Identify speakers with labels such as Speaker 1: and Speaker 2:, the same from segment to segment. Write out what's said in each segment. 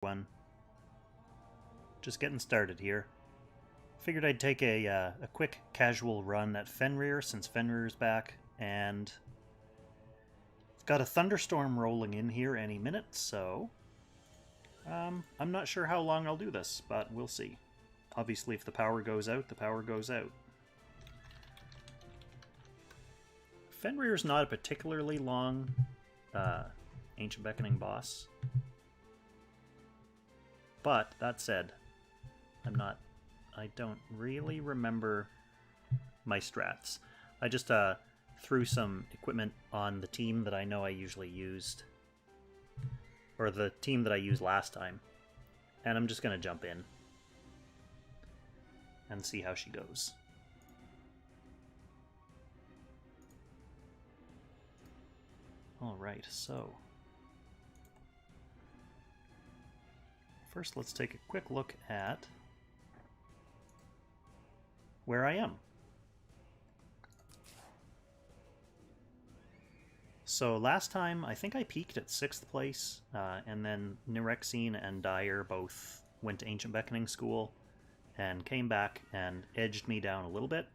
Speaker 1: One. Just getting started here. Figured I'd take a quick casual run at Fenrir since Fenrir's back, and I've got a thunderstorm rolling in here any minute, so I'm not sure how long I'll do this, but we'll see. Obviously, if the power goes out, the power goes out. Fenrir's not a particularly long Ancient Beckoning boss. But, that said, I don't really remember my strats. I just threw some equipment on the team that I know I usually used. Or the team that I used last time. And I'm just going to jump in. And see how she goes. Alright, so... First, let's take a quick look at where I am. So last time, I think I peaked at 6th place, and then Nirexine and Dyer both went to Ancient Beckoning School and came back and edged me down a little bit.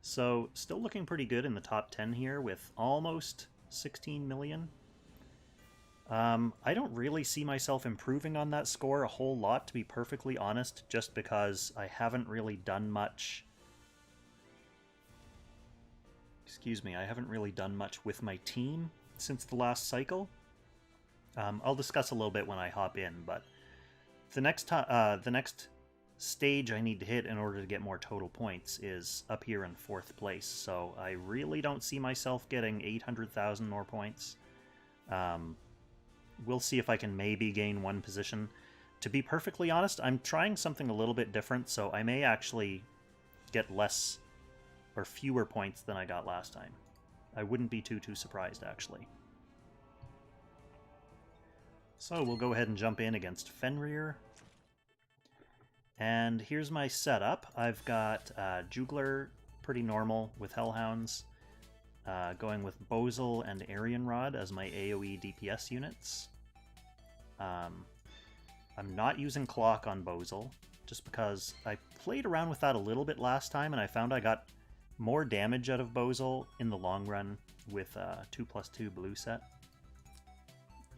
Speaker 1: So still looking pretty good in the top 10 here with almost 16 million. I don't really see myself improving on that score a whole lot, to be perfectly honest, just because I haven't really done much. Excuse me, I haven't really done much with my team since the last cycle. I'll discuss a little bit when I hop in, but the next stage I need to hit in order to get more total points is up here in 4th place, so I really don't see myself getting 800,000 more points. We'll see if I can maybe gain 1 position. To be perfectly honest, I'm trying something a little bit different, so I may actually get less or fewer points than I got last time. I wouldn't be too surprised, actually. So we'll go ahead and jump in against Fenrir. And here's my setup. I've got Jugler, pretty normal with Hellhounds. Going with Bozal and Aryan Rod as my AoE DPS units. I'm not using Clock on Bozal, just because I played around with that a little bit last time, and I found I got more damage out of Bozal in the long run with 2+2 blue set.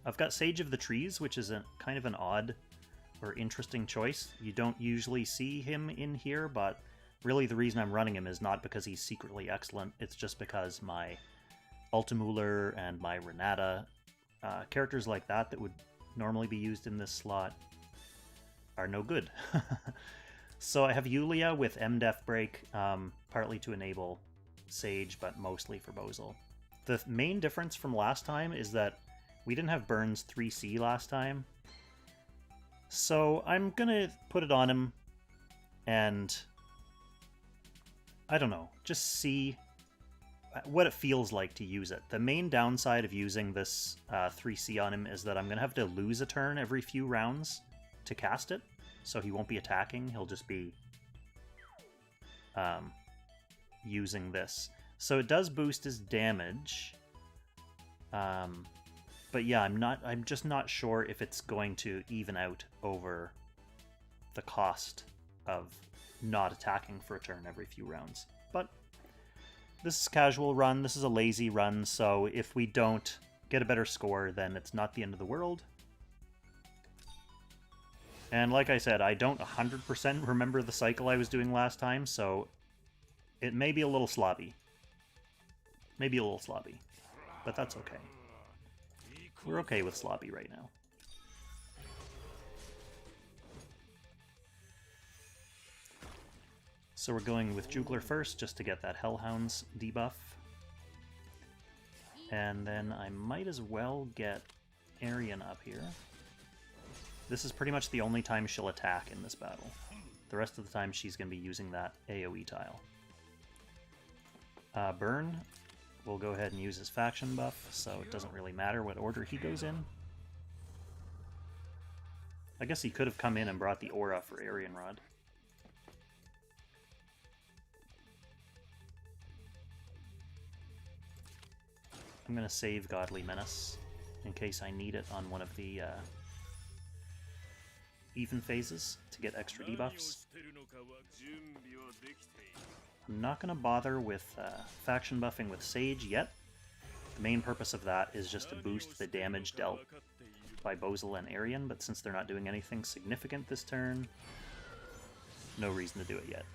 Speaker 1: I've got Sage of the Trees, which is kind of an odd or interesting choice. You don't usually see him in here, but really, the reason I'm running him is not because he's secretly excellent, it's just because my Ultimuller and my Renata, characters like that would normally be used in this slot, are no good. So I have Yulia with MDef Break, partly to enable Sage, but mostly for Bozal. The main difference from last time is that we didn't have Burns 3C last time, so I'm gonna put it on him and... I don't know, just see what it feels like to use it. The main downside of using this 3C on him is that I'm going to have to lose a turn every few rounds to cast it, so he won't be attacking, he'll just be using this. So it does boost his damage, but yeah, I'm just not sure if it's going to even out over the cost of not attacking for a turn every few rounds. But this is casual run, this is a lazy run, so if we don't get a better score, then it's not the end of the world. And like I said, I don't 100% remember the cycle I was doing last time, so it may be a little sloppy. Maybe a little sloppy, but that's okay. We're okay with sloppy right now. So we're going with Jugler first, just to get that Hellhounds debuff. And then I might as well get Aryan up here. This is pretty much the only time she'll attack in this battle. The rest of the time she's going to be using that AoE tile. Burn will go ahead and use his faction buff, so it doesn't really matter what order he goes in. I guess he could have come in and brought the aura for Aryan Rod. I'm going to save Godly Menace in case I need it on one of the even phases to get extra debuffs. I'm not going to bother with faction buffing with Sage yet. The main purpose of that is just to boost the damage dealt by Bozil and Arian, but since they're not doing anything significant this turn, no reason to do it yet.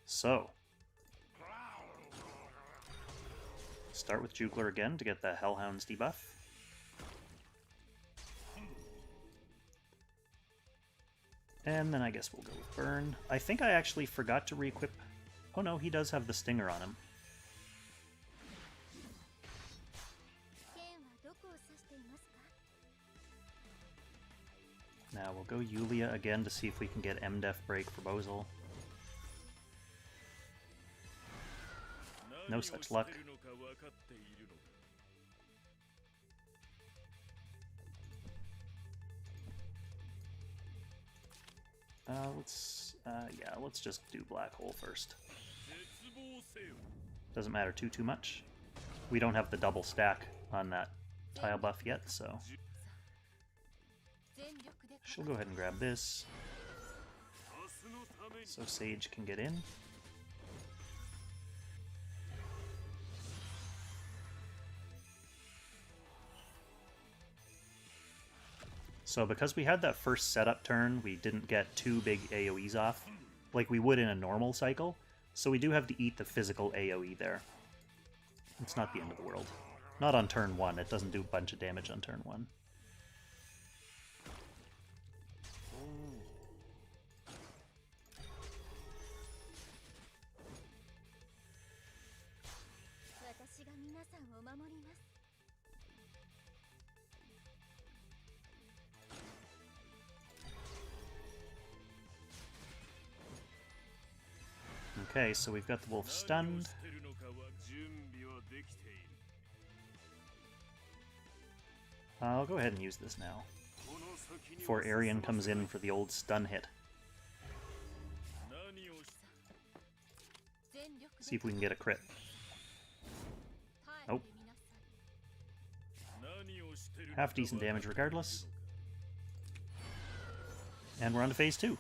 Speaker 1: So, start with Jugler again to get the Hellhound's debuff. And then I guess we'll go with Burn. I think I actually forgot to re-equip... Oh no, he does have the Stinger on him. Now we'll go Yulia again to see if we can get M-Def break for Bozil. No such luck. Let's just do Black Hole first. Doesn't matter too much. We don't have the double stack on that tile buff yet, so she'll go ahead and grab this, so Sage can get in. So because we had that first setup turn, we didn't get two big AoEs off, like we would in a normal cycle, so we do have to eat the physical AoE there. It's not the end of the world. Not on turn 1, it doesn't do a bunch of damage on turn 1. Okay, so we've got the wolf stunned. I'll go ahead and use this now, before Arian comes in for the old stun hit. See if we can get a crit. Nope. Half decent damage regardless. And we're on to phase 2.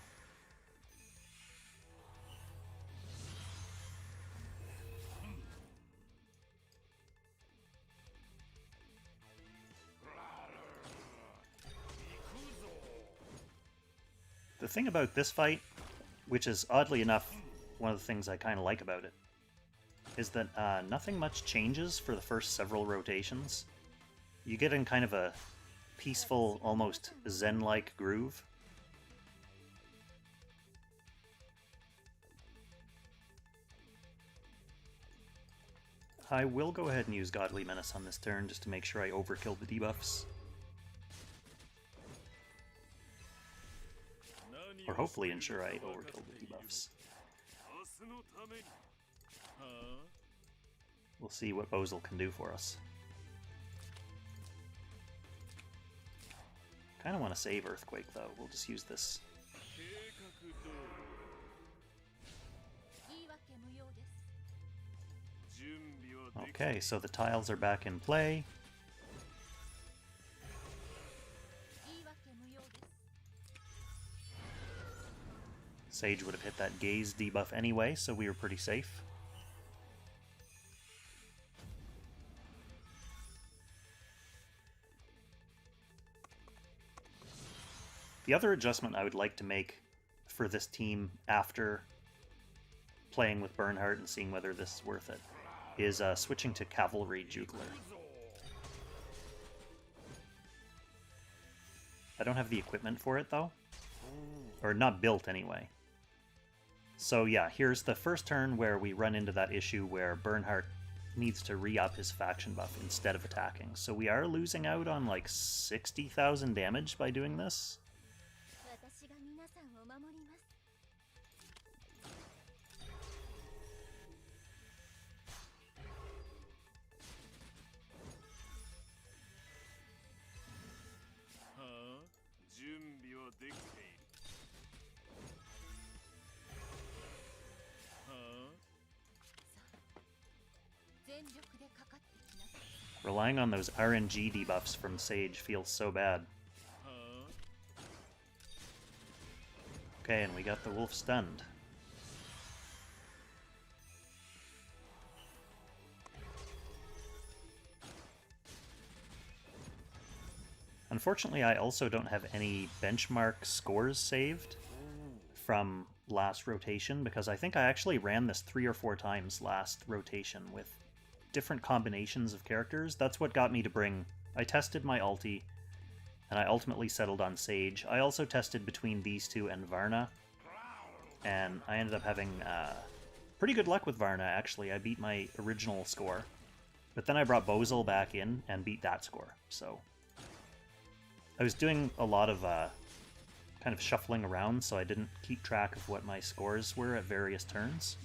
Speaker 1: The thing about this fight, which is oddly enough one of the things I kind of like about it, is that nothing much changes for the first several rotations. You get in kind of a peaceful, almost zen-like groove. I will go ahead and use Godly Menace on this turn just to make sure I overkill the debuffs. Or hopefully ensure I overkill the debuffs. We'll see what Bozil can do for us. Kinda want to save Earthquake though, we'll just use this. Okay, so the tiles are back in play. Sage would have hit that Gaze debuff anyway, so we were pretty safe. The other adjustment I would like to make for this team after playing with Bernhardt and seeing whether this is worth it is switching to Cavalry Jugler. I don't have the equipment for it though, or not built anyway. So yeah, here's the first turn where we run into that issue where Bernhardt needs to re-up his faction buff instead of attacking. So we are losing out on like 60,000 damage by doing this. Relying on those RNG debuffs from Sage feels so bad. Okay, and we got the wolf stunned. Unfortunately, I also don't have any benchmark scores saved from last rotation, because I think I actually ran this 3 or 4 times last rotation with different combinations of characters. That's what got me to bring... I tested my ulti, and I ultimately settled on Sage. I also tested between these two and Varna, and I ended up having pretty good luck with Varna, actually. I beat my original score, but then I brought Bozil back in and beat that score, so... I was doing a lot of kind of shuffling around, so I didn't keep track of what my scores were at various turns.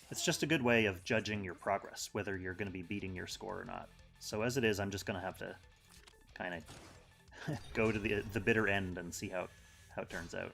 Speaker 1: It's just a good way of judging your progress, whether you're going to be beating your score or not. So as it is, I'm just going to have to kind of go to the bitter end and see how it turns out.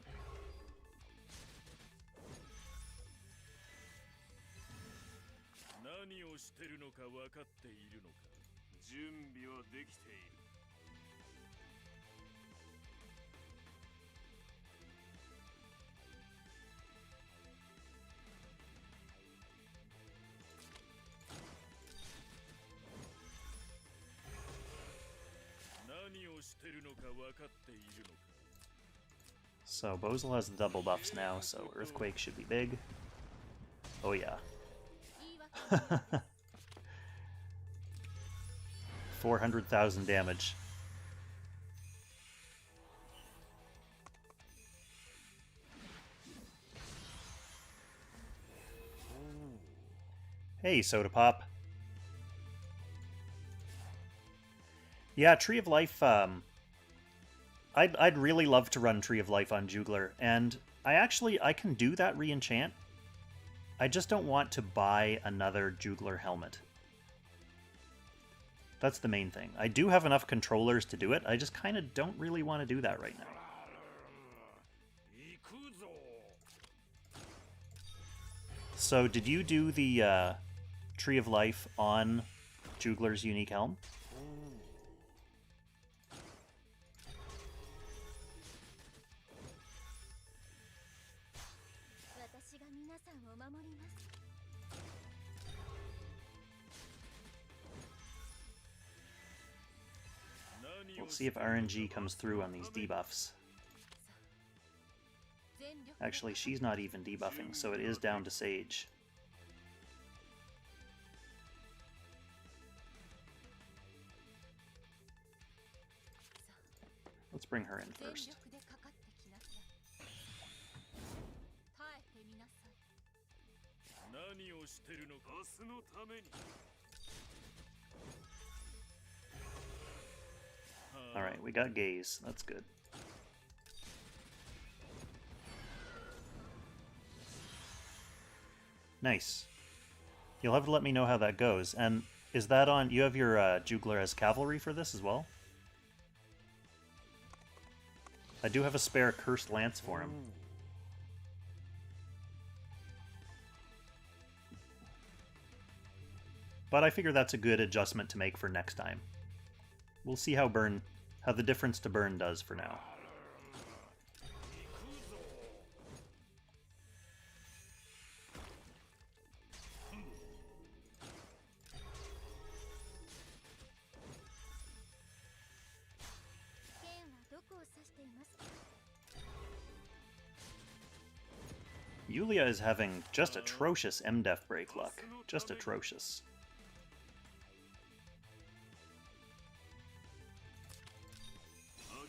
Speaker 1: So Bozil has the double buffs now, so Earthquake should be big. Oh yeah. 400,000 damage. Hey, Soda Pop. Yeah, Tree of Life, I'd really love to run Tree of Life on Jugler, and I can do that re-enchant. I just don't want to buy another Jugler helmet. That's the main thing. I do have enough controllers to do it, I just kind of don't really want to do that right now. So, did you do the Tree of Life on Jugler's unique helm? We'll see if RNG comes through on these debuffs. Actually, she's not even debuffing, so it is down to Sage. Let's bring her in first. Alright, we got Gaze. That's good. Nice. You'll have to let me know how that goes. And is that on... You have your Jugler as Cavalry for this as well? I do have a spare Cursed Lance for him. But I figure that's a good adjustment to make for next time. We'll see how the difference to burn does for now. Yulia is having just atrocious MDef break luck. Just atrocious.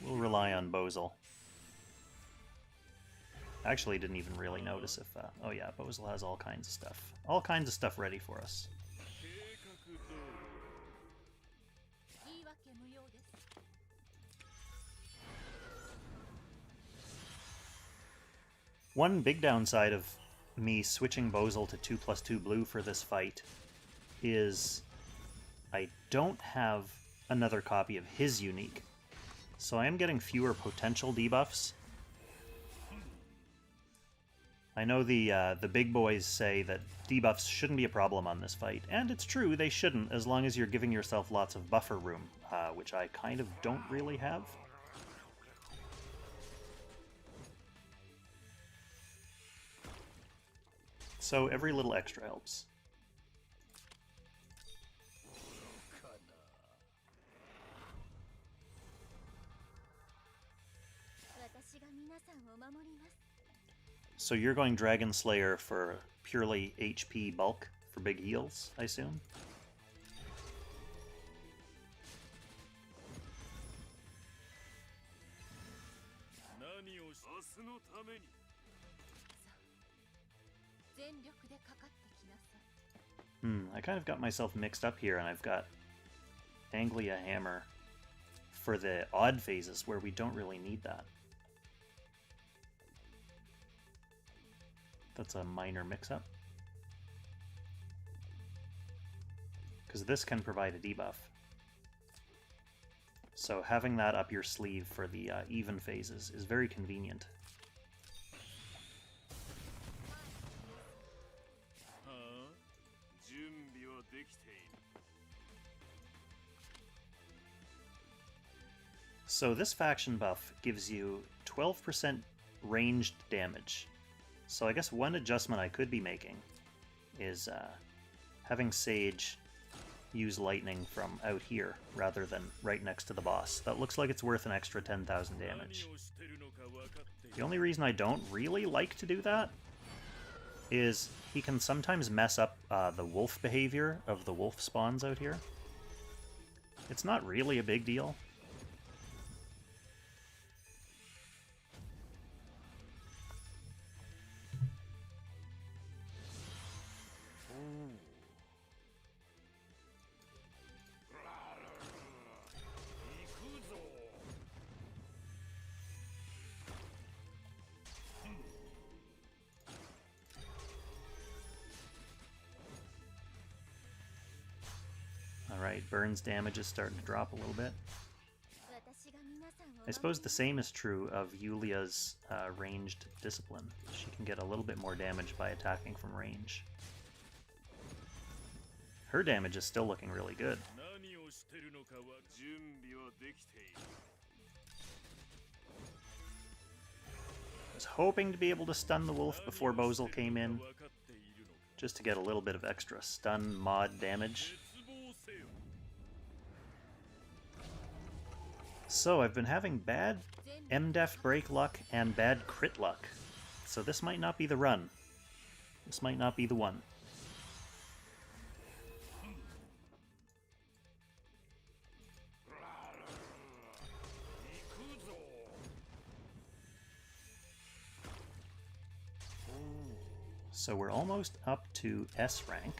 Speaker 1: We'll rely on Bozil. Actually, didn't even really notice if... oh yeah, Bozil has all kinds of stuff. All kinds of stuff ready for us. One big downside of me switching Bozil to 2+2 blue for this fight is I don't have another copy of his unique. So I am getting fewer potential debuffs. I know the big boys say that debuffs shouldn't be a problem on this fight, and it's true, they shouldn't, as long as you're giving yourself lots of buffer room, which I kind of don't really have. So every little extra helps. So you're going Dragon Slayer for purely HP bulk for big heals, I assume? I kind of got myself mixed up here, and I've got Anglia Hammer for the odd phases where we don't really need that. That's a minor mix-up. Because this can provide a debuff. So having that up your sleeve for the even phases is very convenient. So this faction buff gives you 12% ranged damage. So I guess one adjustment I could be making is having Sage use lightning from out here rather than right next to the boss. That looks like it's worth an extra 10,000 damage. The only reason I don't really like to do that is he can sometimes mess up the wolf behavior of the wolf spawns out here. It's not really a big deal. Alright, Burns damage is starting to drop a little bit. I suppose the same is true of Yulia's ranged discipline. She can get a little bit more damage by attacking from range. Her damage is still looking really good. I was hoping to be able to stun the wolf before Bozal came in, just to get a little bit of extra stun mod damage. So I've been having bad MDEF break luck and bad crit luck. So this might not be the run. This might not be the one. So we're almost up to S rank.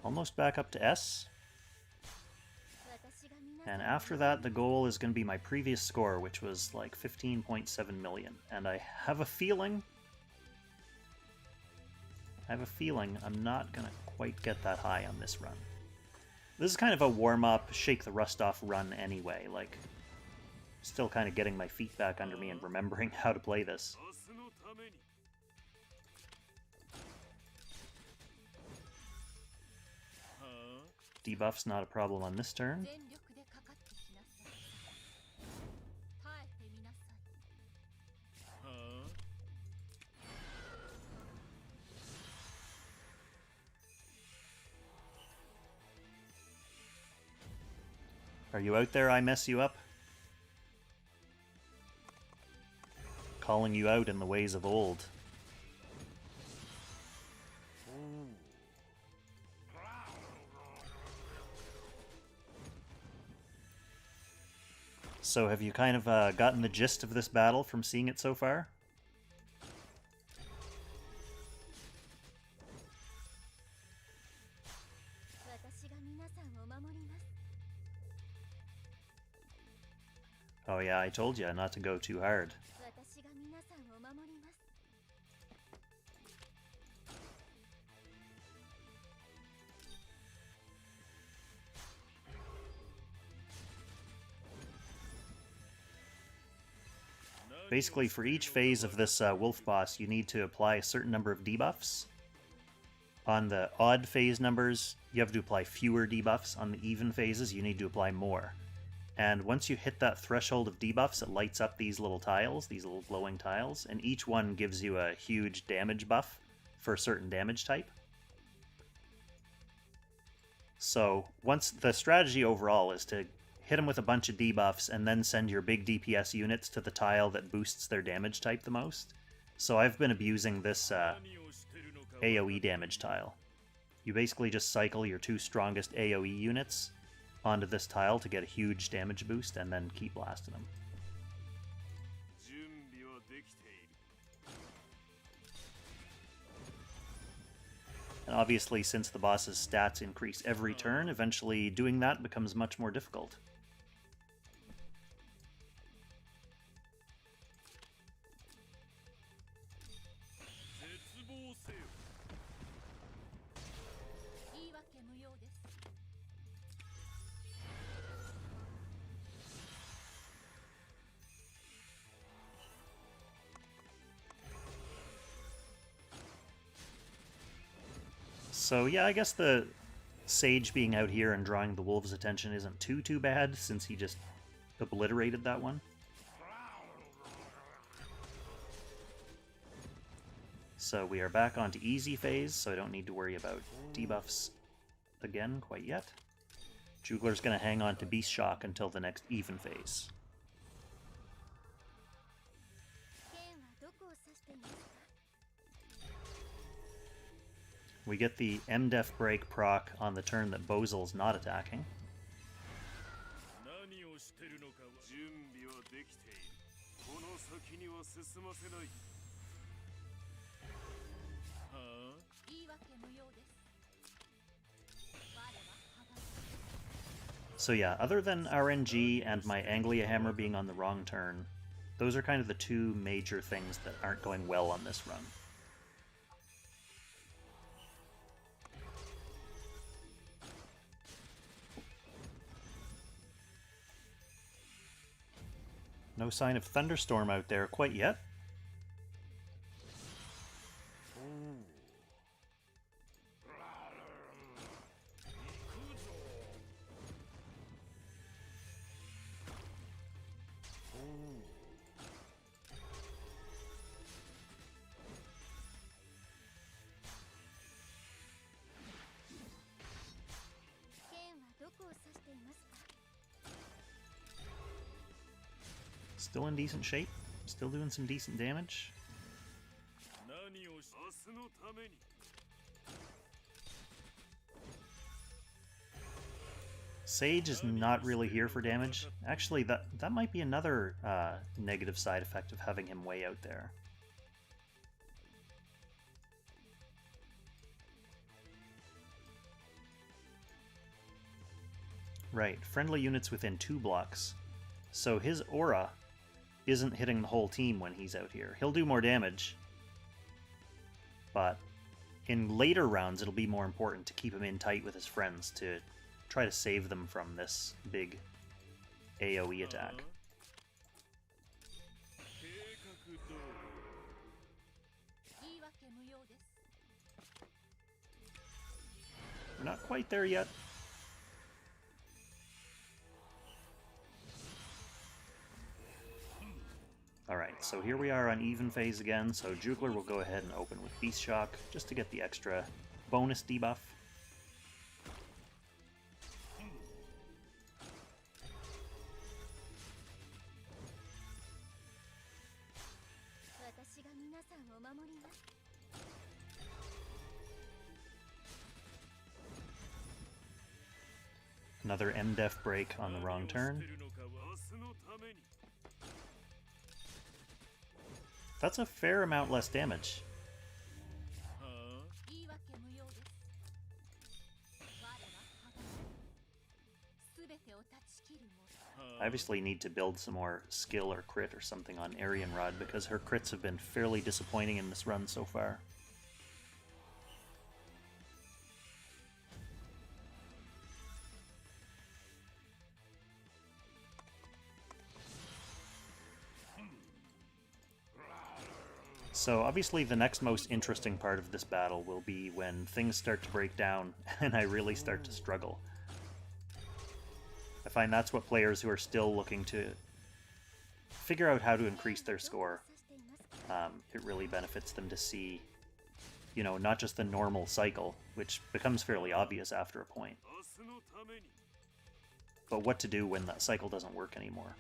Speaker 1: Almost back up to S. And after that, the goal is going to be my previous score, which was like 15.7 million. And I have a feeling I'm not going to quite get that high on this run. This is kind of a warm-up, shake the rust off run anyway. Like, still kind of getting my feet back under me and remembering how to play this. Debuff's not a problem on this turn. Are you out there? I mess you up. Calling you out in the ways of old. So have you kind of gotten the gist of this battle from seeing it so far? Oh yeah, I told you not to go too hard. Basically, for each phase of this wolf boss, you need to apply a certain number of debuffs. On the odd phase numbers, you have to apply fewer debuffs. On the even phases, you need to apply more. And once you hit that threshold of debuffs, it lights up these little tiles, these little glowing tiles, and each one gives you a huge damage buff for a certain damage type. So once the strategy overall is to hit them with a bunch of debuffs and then send your big DPS units to the tile that boosts their damage type the most. So I've been abusing this AoE damage tile. You basically just cycle your 2 strongest AoE units onto this tile to get a huge damage boost and then keep blasting them. And obviously, since the boss's stats increase every turn, eventually doing that becomes much more difficult. So yeah, I guess the Sage being out here and drawing the wolves' attention isn't too bad, since he just obliterated that one. So we are back onto easy phase, so I don't need to worry about debuffs again quite yet. Jugler's going to hang on to Beast Shock until the next even phase. We get the MDef break proc on the turn that Bozel's not attacking. So yeah, other than RNG and my Anglia Hammer being on the wrong turn, those are kind of the 2 major things that aren't going well on this run. No sign of Thunderstorm out there quite yet. Still in decent shape, still doing some decent damage. Sage is not really here for damage. Actually, that might be another negative side effect of having him way out there. Right, friendly units within 2 blocks. So his aura isn't hitting the whole team when he's out here. He'll do more damage, but in later rounds it'll be more important to keep him in tight with his friends to try to save them from this big AoE attack. We're not quite there yet. Alright, so here we are on even phase again, so Jugler will go ahead and open with Beast Shock, just to get the extra bonus debuff. Another MDef break on the wrong turn. That's a fair amount less damage. I obviously need to build some more skill or crit or something on Aryan Rod because her crits have been fairly disappointing in this run so far. So obviously the next most interesting part of this battle will be when things start to break down and I really start to struggle. I find that's what players who are still looking to figure out how to increase their score, it really benefits them to see, you know, not just the normal cycle, which becomes fairly obvious after a point, but what to do when that cycle doesn't work anymore.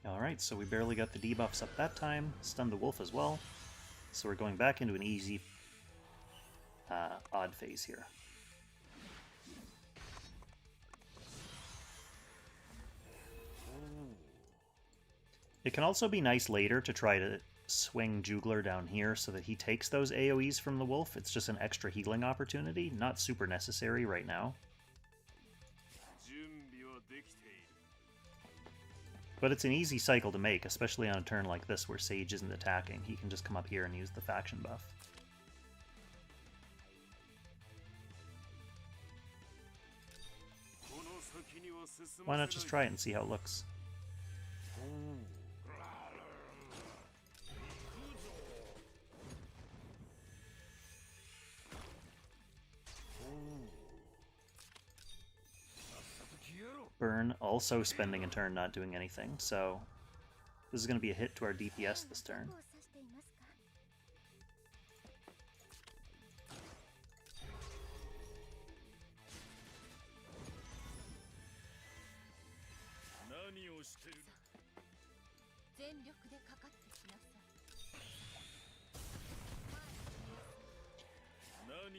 Speaker 1: Alright, so we barely got the debuffs up that time, stunned the wolf as well, so we're going back into an easy odd phase here. It can also be nice later to try to swing Jugler down here so that he takes those AoEs from the wolf. It's just an extra healing opportunity, not super necessary right now. But it's an easy cycle to make, especially on a turn like this where Sage isn't attacking. He can just come up here and use the faction buff. Why not just try it and see how it looks? Burn also spending a turn not doing anything, so this is going to be a hit to our DPS this turn.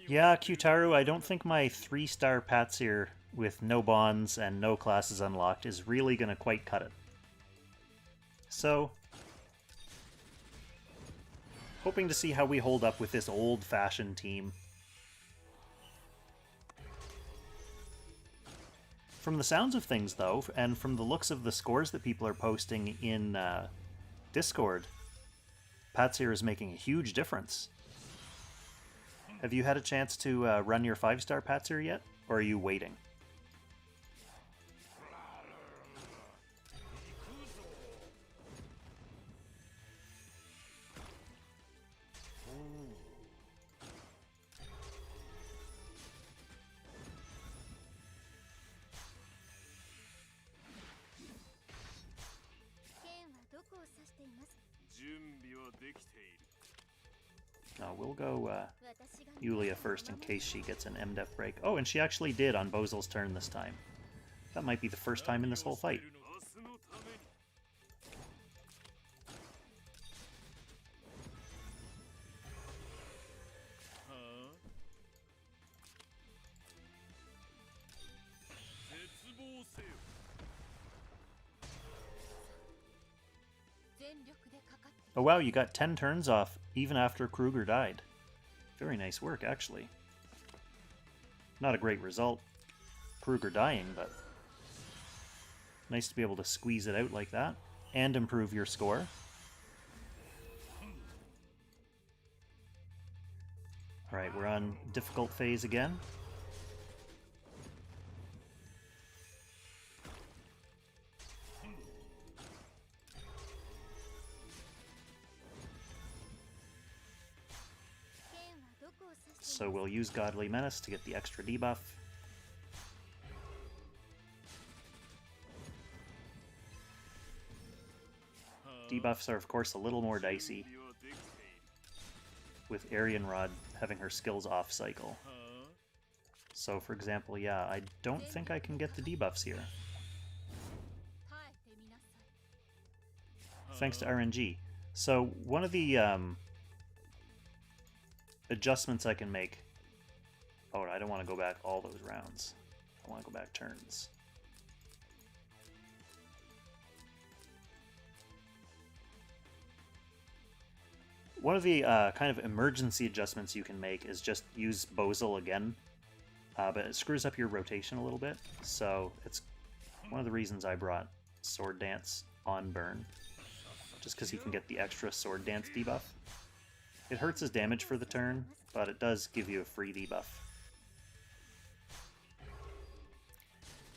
Speaker 1: Yeah, Qtaru, I don't think my 3-star Patsir with no bonds and no classes unlocked is really going to quite cut it. So, hoping to see how we hold up with this old-fashioned team. From the sounds of things, though, and from the looks of the scores that people are posting in Discord, Patsir is making a huge difference. Have you had a chance to run your 5-star Patsir yet, or are you waiting? We'll go Yulia first in case she gets an MDef break. Oh, and she actually did on Bozel's turn this time. That might be the first time in this whole fight. Oh wow, you got 10 turns off even after Kruger died. Very nice work, actually. Not a great result, Kruger dying, but nice to be able to squeeze it out like that and improve your score. Alright, we're on difficult phase again. So we'll use Godly Menace to get the extra debuff. Debuffs are of course a little more dicey, with Aryan Rod having her skills off cycle. So for example, yeah, I don't think I can get the debuffs here. Thanks to RNG. So one of the adjustments I can make... Oh, I don't want to go back all those rounds. I want to go back turns. One of the kind of emergency adjustments you can make is just use Bozel again, but it screws up your rotation a little bit, so it's one of the reasons I brought Sword Dance on Burn, just because he can get the extra Sword Dance debuff. It hurts his damage for the turn, but it does give you a free debuff.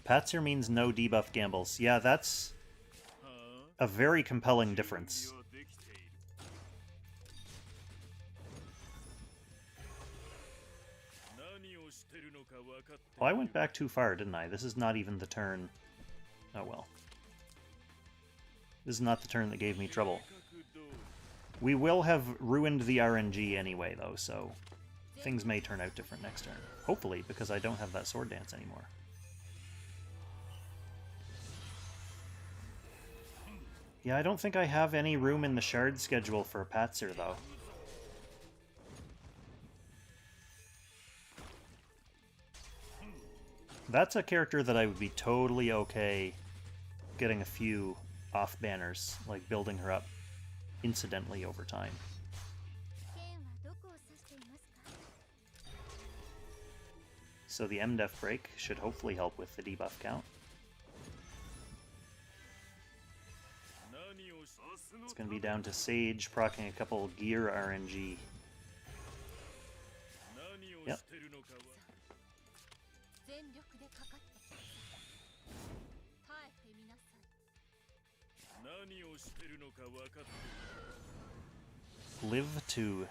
Speaker 1: Patzer means no debuff gambles. Yeah, that's a very compelling difference. Oh, I went back too far, didn't I? This is not even the turn. Oh well. This is not the turn that gave me trouble. We will have ruined the RNG anyway, though, so things may turn out different next turn. Hopefully, because I don't have that sword dance anymore. Yeah, I don't think I have any room in the shard schedule for Patzer, though. That's a character that I would be totally okay getting a few off banners, like building her up incidentally over time. So the MDef break should hopefully help with the debuff count. It's going to be down to Sage proccing a couple gear RNG. Yep. Live to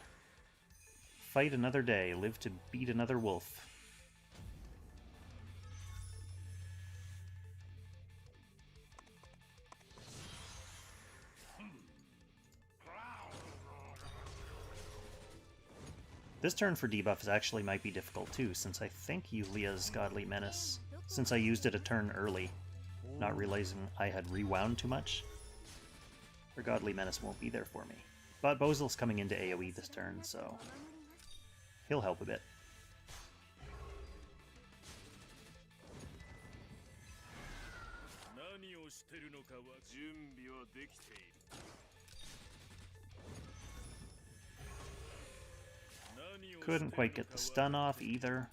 Speaker 1: fight another day, live to beat another wolf. This turn for debuffs actually might be difficult too, since I think Yulia's Godly Menace, since I used it a turn early, not realizing I had rewound too much. Her Godly Menace won't be there for me. But Bozil's coming into AoE this turn, so he'll help a bit. Couldn't quite get the stun off either.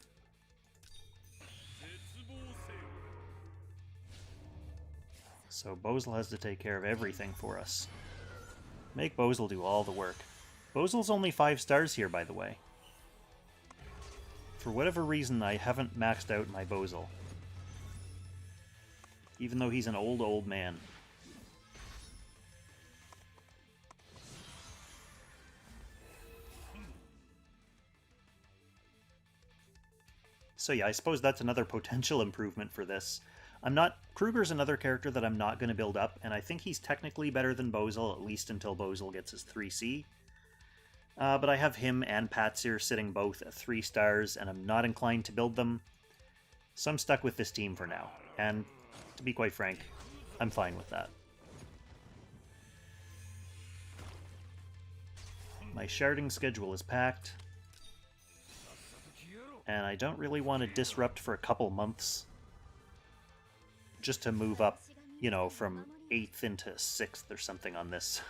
Speaker 1: So Bozil has to take care of everything for us. Make Bozil do all the work. Bozil's only 5 stars here, by the way. For whatever reason, I haven't maxed out my Bozil. Even though he's an old man. So yeah, I suppose that's another potential improvement for this. Kruger's another character that I'm not going to build up, and I think he's technically better than Bozil, at least until Bozil gets his 3C. But I have him and Patzer sitting both at 3 stars, and I'm not inclined to build them. So I'm stuck with this team for now, and to be quite frank, I'm fine with that. My sharding schedule is packed, and I don't really want to disrupt for a couple months just to move up, you know, from 8th into 6th or something on this.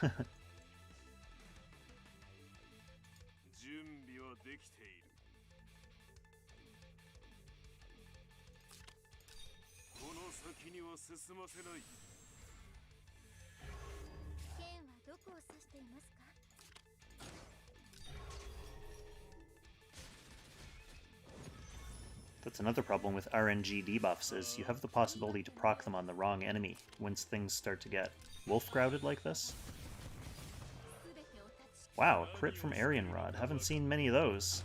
Speaker 1: That's another problem with RNG debuffs, is you have the possibility to proc them on the wrong enemy once things start to get wolf-crowded like this. Wow, crit from Aryan Rod. Haven't seen many of those.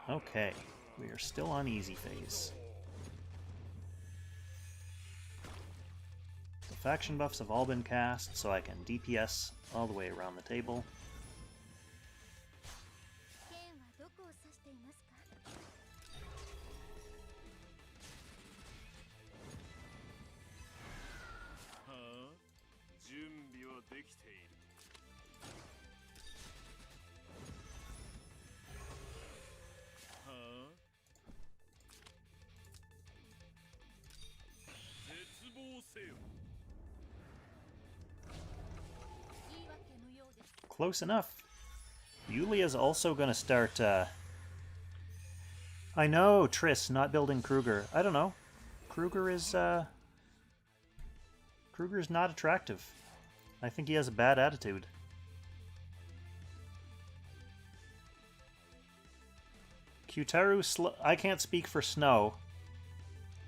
Speaker 1: Okay, we are still on easy phase. The faction buffs have all been cast, so I can DPS all the way around the table. Close enough. Yulia's also going to start... I know, Triss, not building Kruger. I don't know. Kruger is... Kruger's not attractive. I think he has a bad attitude. Qtaru, I can't speak for Snow,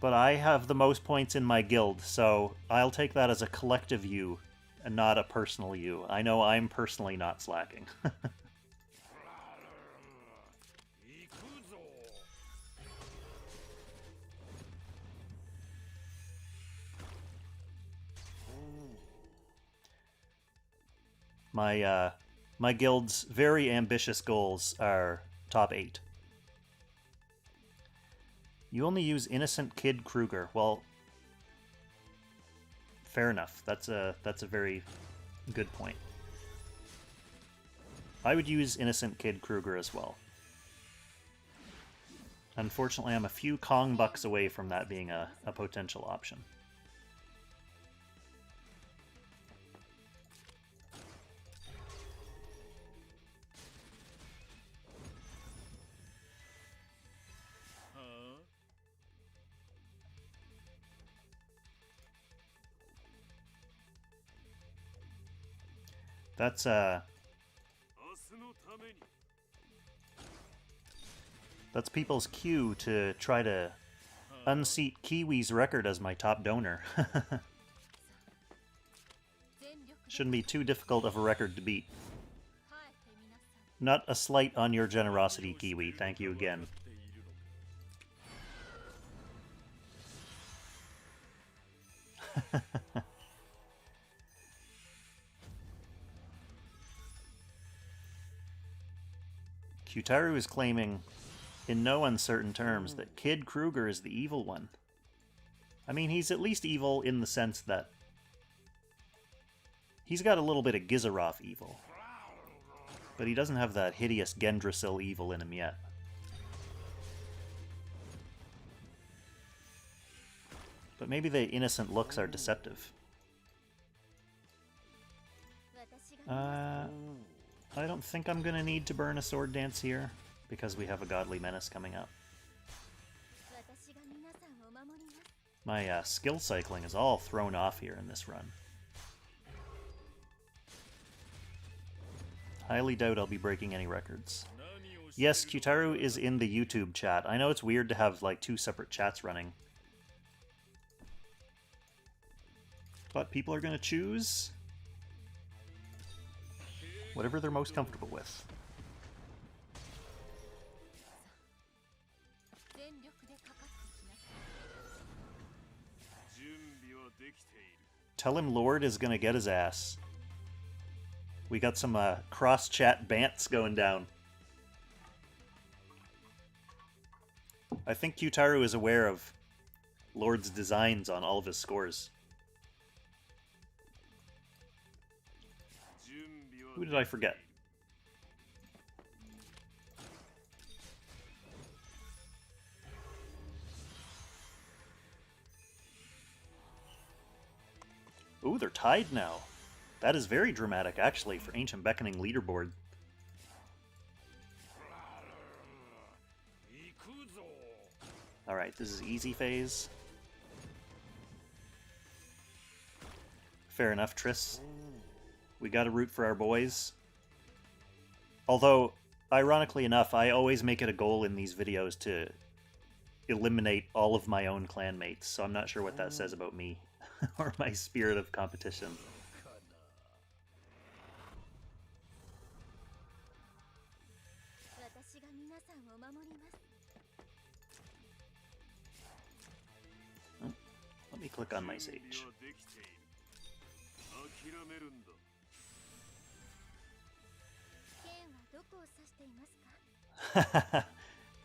Speaker 1: but I have the most points in my guild, so I'll take that as a collective you, and not a personal you. I know I'm personally not slacking. My guild's very ambitious goals are top 8. You only use Innocent Kid Kruger. Well, fair enough. That's a very good point. I would use Innocent Kid Kruger as well. Unfortunately, I'm a few Kong bucks away from that being a potential option. That's people's cue to try to unseat Kiwi's record as my top donor. Shouldn't be too difficult of a record to beat. Not a slight on your generosity, Kiwi. Thank you again. Qtaru is claiming, in no uncertain terms, that Kid Kruger is the evil one. I mean, he's at least evil in the sense that he's got a little bit of Gizaroth evil, but he doesn't have that hideous Gendrasil evil in him yet. But maybe the innocent looks are deceptive. I don't think I'm going to need to burn a Sword Dance here, because we have a Godly Menace coming up. My skill cycling is all thrown off here in this run. Highly doubt I'll be breaking any records. Yes, Qtaru is in the YouTube chat. I know it's weird to have like 2 separate chats running, but people are going to choose whatever they're most comfortable with. Tell him Lord is gonna get his ass. We got some cross-chat bants going down. I think Qtaru is aware of Lord's designs on all of his scores. Who did I forget? Ooh, they're tied now. That is very dramatic, actually, for Ancient Beckoning leaderboard. Alright, this is easy phase. Fair enough, Triss. We gotta root for our boys. Although, ironically enough, I always make it a goal in these videos to eliminate all of my own clanmates, so I'm not sure what that says about me, or my spirit of competition. Oh, let me click on my Sage.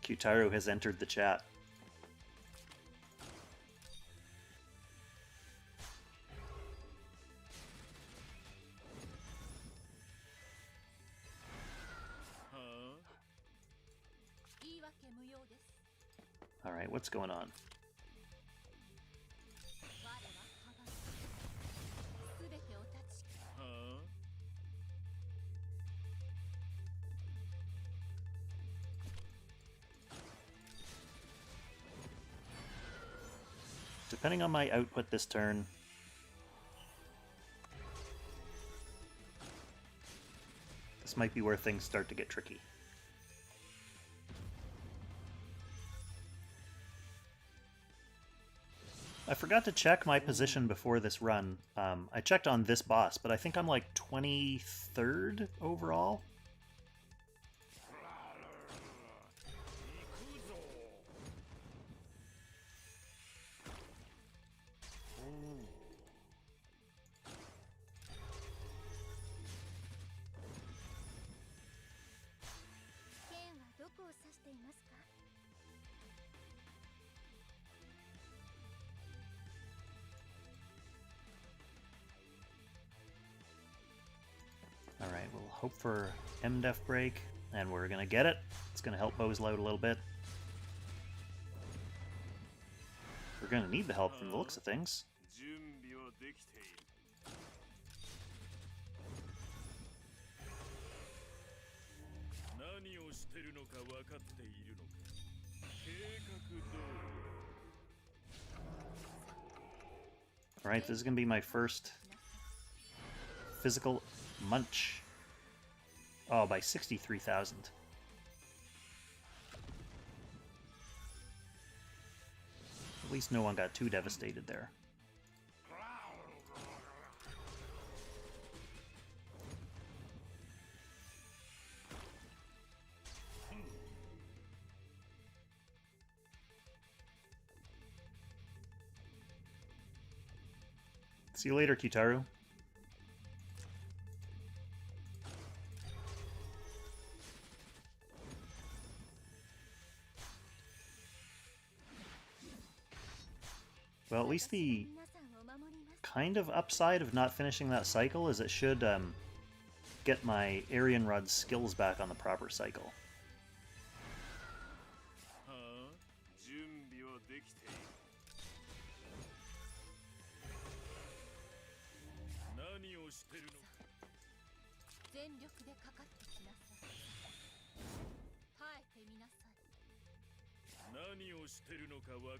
Speaker 1: Qtaru has entered the chat. Alright, what's going on? Depending on my output this turn, this might be where things start to get tricky. I forgot to check my position before this run. I checked on this boss, but I think I'm like 23rd overall. Alright, we'll hope for MDef break, and we're gonna get it. It's gonna help Bose load a little bit. We're gonna need the help from the looks of things. Alright, this is gonna be my first physical munch. Oh, by 63,000. At least no one got too devastated there. See you later, Qtaru. Well, at least the kind of upside of not finishing that cycle is it should get my Aryan Rod's skills back on the proper cycle.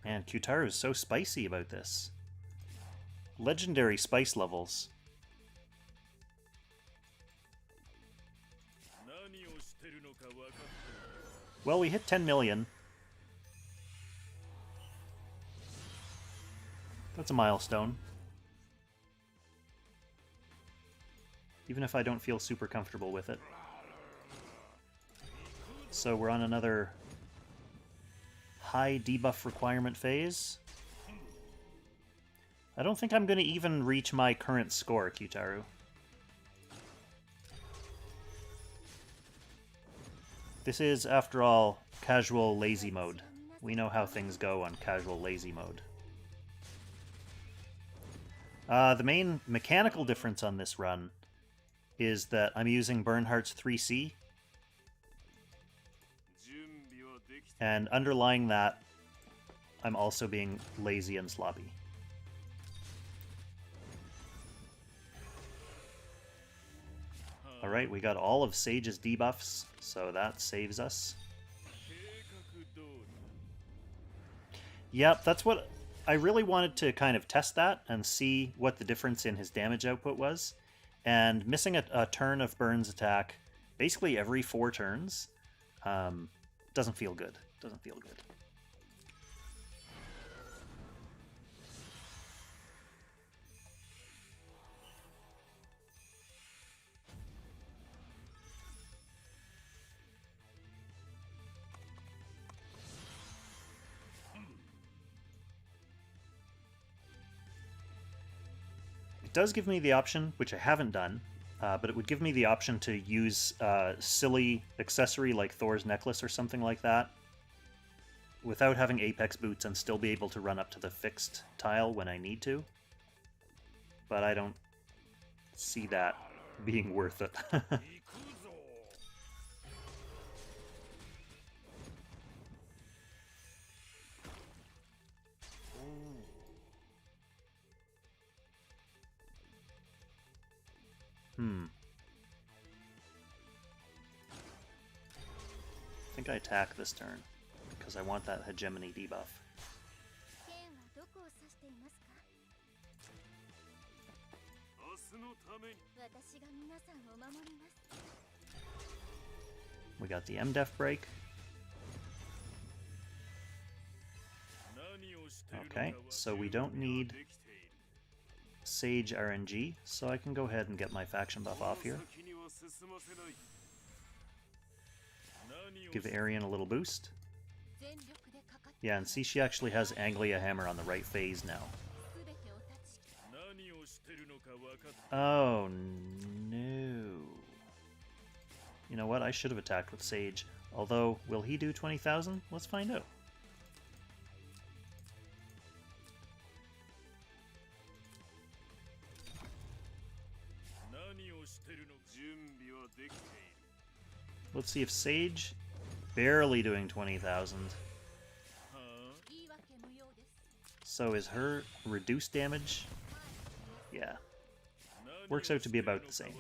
Speaker 1: Man, Qtaru is so spicy about this. Legendary spice levels. Well, we hit 10 million. That's a milestone. Even if I don't feel super comfortable with it. So we're on another high debuff requirement phase. I don't think I'm going to even reach my current score, Qtaru. This is, after all, casual lazy mode. We know how things go on casual lazy mode. The main mechanical difference on this run is that I'm using Bernhardt's 3C. And underlying that, I'm also being lazy and sloppy. Alright, we got all of Sage's debuffs, so that saves us. Yep, that's what... I really wanted to kind of test that and see what the difference in his damage output was. And missing a turn of Burn's attack basically every 4 turns doesn't feel good. Doesn't feel good. It does give me the option, which I haven't done, but it would give me the option to use a silly accessory like Thor's necklace or something like that without having Apex boots and still be able to run up to the fixed tile when I need to. But I don't see that being worth it. I think I attack this turn, because I want that hegemony debuff. We got the MDef break. Okay, so we don't need Sage RNG, so I can go ahead and get my faction buff off here. Give Arian a little boost. Yeah, and see, she actually has Anglia Hammer on the right phase now. Oh, no. You know what? I should have attacked with Sage. Although, will he do 20,000? Let's find out. Let's see if Sage... Barely doing 20,000. So is her reduced damage? Yeah. Works out to be about the same.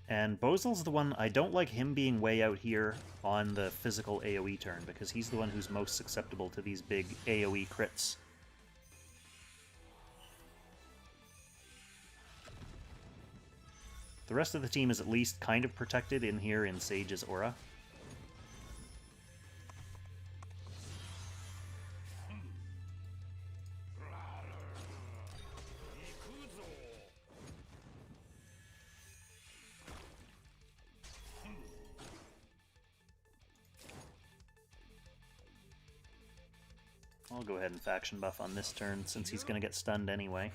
Speaker 1: And Bozel's the one, I don't like him being way out here on the physical AoE turn, because he's the one who's most susceptible to these big AoE crits. The rest of the team is at least kind of protected in here in Sage's aura. I'll go ahead and faction buff on this turn, since he's going to get stunned anyway.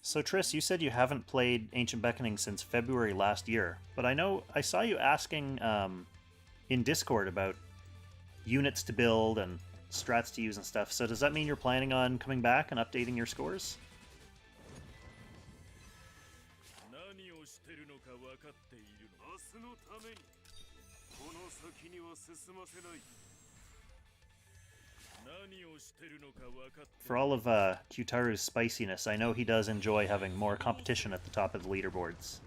Speaker 1: So Triss, you said you haven't played Ancient Beckoning since February last year, but I know I saw you asking in Discord about units to build and strats to use and stuff, so does that mean you're planning on coming back and updating your scores? For all of Qtaru's spiciness, I know he does enjoy having more competition at the top of the leaderboards.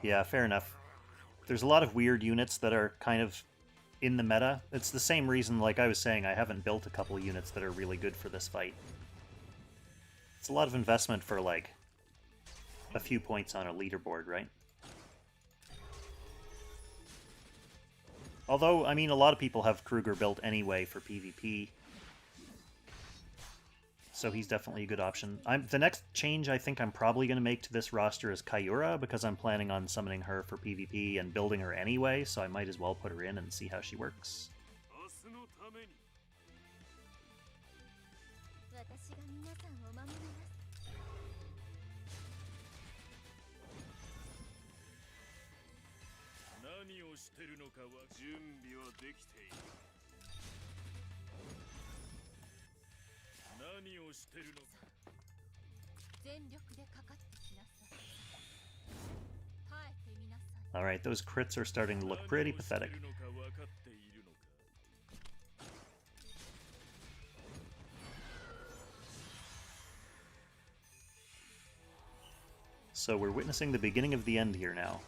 Speaker 1: Yeah, fair enough. There's a lot of weird units that are kind of in the meta. It's the same reason, like I was saying, I haven't built a couple of units that are really good for this fight. It's a lot of investment for, like, a few points on a leaderboard, right? Although, I mean, a lot of people have Kruger built anyway for PvP. So he's definitely a good option. The next change I think I'm probably going to make to this roster is Kayura, because I'm planning on summoning her for PvP and building her anyway, so I might as well put her in and see how she works. Alright, those crits are starting to look pretty pathetic. So we're witnessing the beginning of the end here now.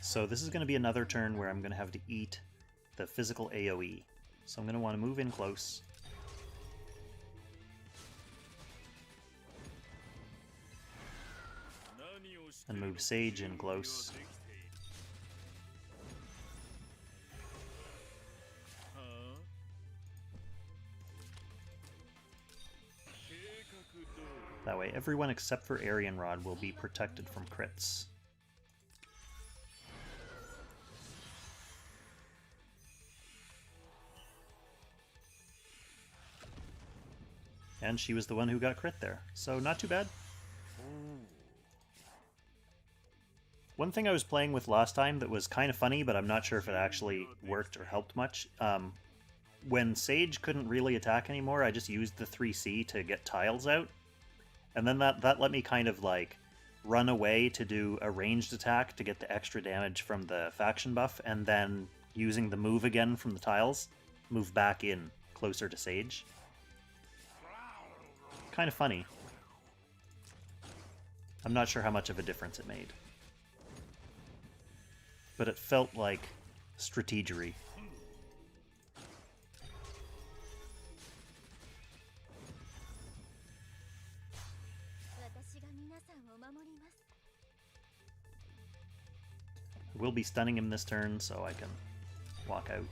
Speaker 1: So this is going to be another turn where I'm going to have to eat the physical AoE. So I'm going to want to move in close. And move Sage in close. That way everyone except for Arian Rod will be protected from crits. And she was the one who got crit there, so not too bad. One thing I was playing with last time that was kind of funny, but I'm not sure if it actually worked or helped much. When Sage couldn't really attack anymore, I just used the 3C to get tiles out. And then that let me kind of like run away to do a ranged attack to get the extra damage from the faction buff, and then using the move again from the tiles, move back in closer to Sage. Kind of funny. I'm not sure how much of a difference it made. But it felt like strategery. We'll be stunning him this turn, so I can walk out.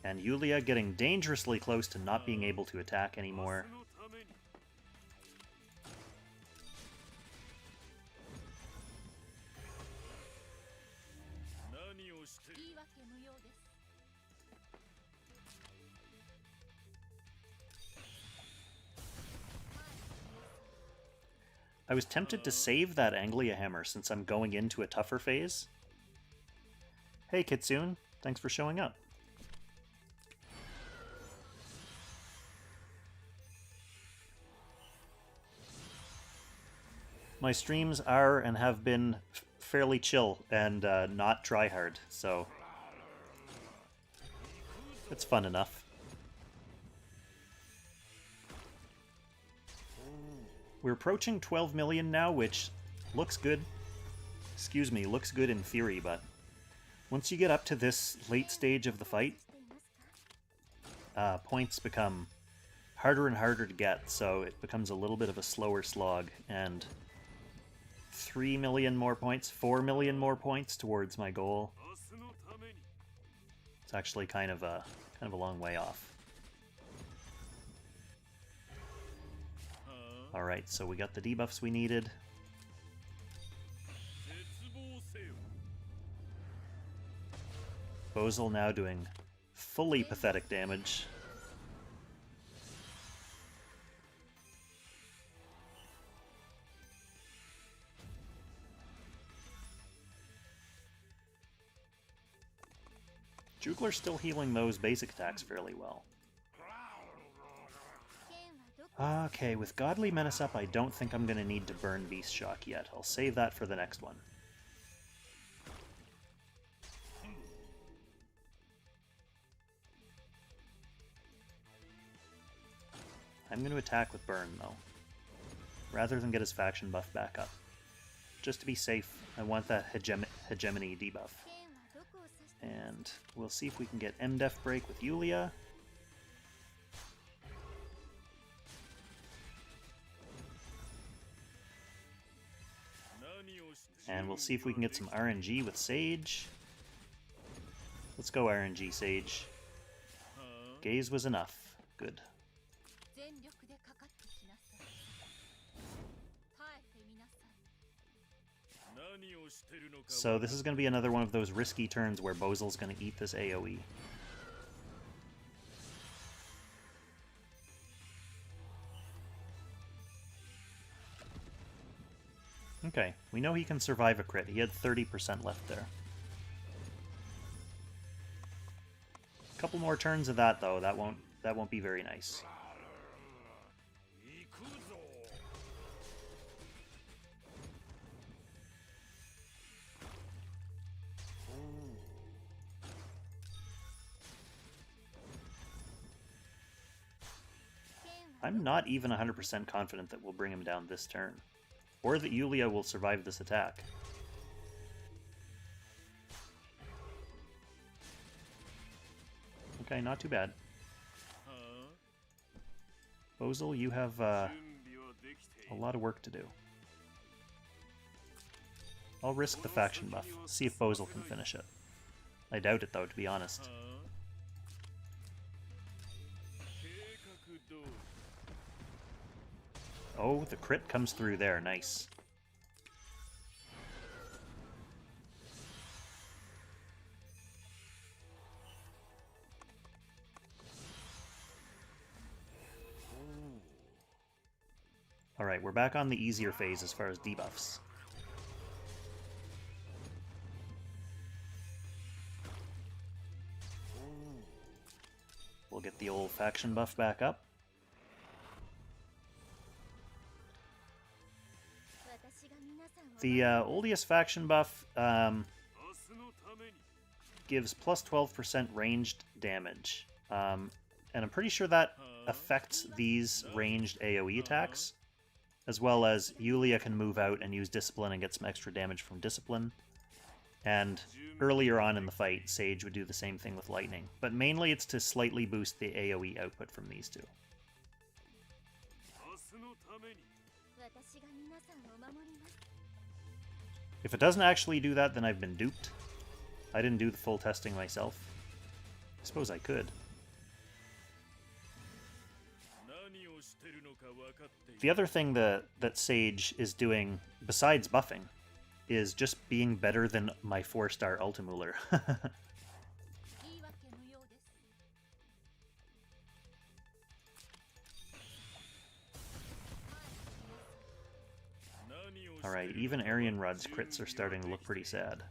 Speaker 1: And Yulia getting dangerously close to not being able to attack anymore. I was tempted to save that Anglia Hammer since I'm going into a tougher phase. Hey Kitsune, thanks for showing up. My streams are and have been fairly chill and not try hard, so it's fun enough. We're approaching 12 million now, which looks good. Excuse me, looks good in theory, but once you get up to this late stage of the fight, points become harder and harder to get, so it becomes a little bit of a slower slog, and 3 million more points, 4 million more points towards my goal. It's actually kind of a long way off. Alright, so we got the debuffs we needed. Bozel now doing fully pathetic damage. Jugler's still healing those basic attacks fairly well. Okay, with Godly Menace up, I don't think I'm going to need to burn Beast Shock yet. I'll save that for the next one. I'm going to attack with Burn, though, rather than get his faction buff back up. Just to be safe, I want that hegemony debuff. And we'll see if we can get MDef break with Yulia. And we'll see if we can get some RNG with Sage. Let's go RNG, Sage. Gaze was enough. Good. So this is going to be another one of those risky turns where Bozel's going to eat this AoE. Okay, we know he can survive a crit. He had 30% left there. A couple more turns of that though, that won't be very nice. I'm not even 100% confident that we'll bring him down this turn, or that Yulia will survive this attack. Okay, not too bad. Bozel, you have a lot of work to do. I'll risk the faction buff, see if Bozel can finish it. I doubt it though, to be honest. Oh, the crit comes through there. Nice. Alright, we're back on the easier phase as far as debuffs. We'll get the old faction buff back up. The oldest faction buff gives plus 12% ranged damage. And I'm pretty sure that affects these ranged AoE attacks, as well as Yulia can move out and use Discipline and get some extra damage from Discipline. And earlier on in the fight, Sage would do the same thing with Lightning. But mainly it's to slightly boost the AoE output from these two. If it doesn't actually do that, then I've been duped. I didn't do the full testing myself. I suppose I could. The other thing that Sage is doing, besides buffing, is just being better than my 4-star Ultimuller. Alright, even Aryan Rod's crits are starting to look pretty sad.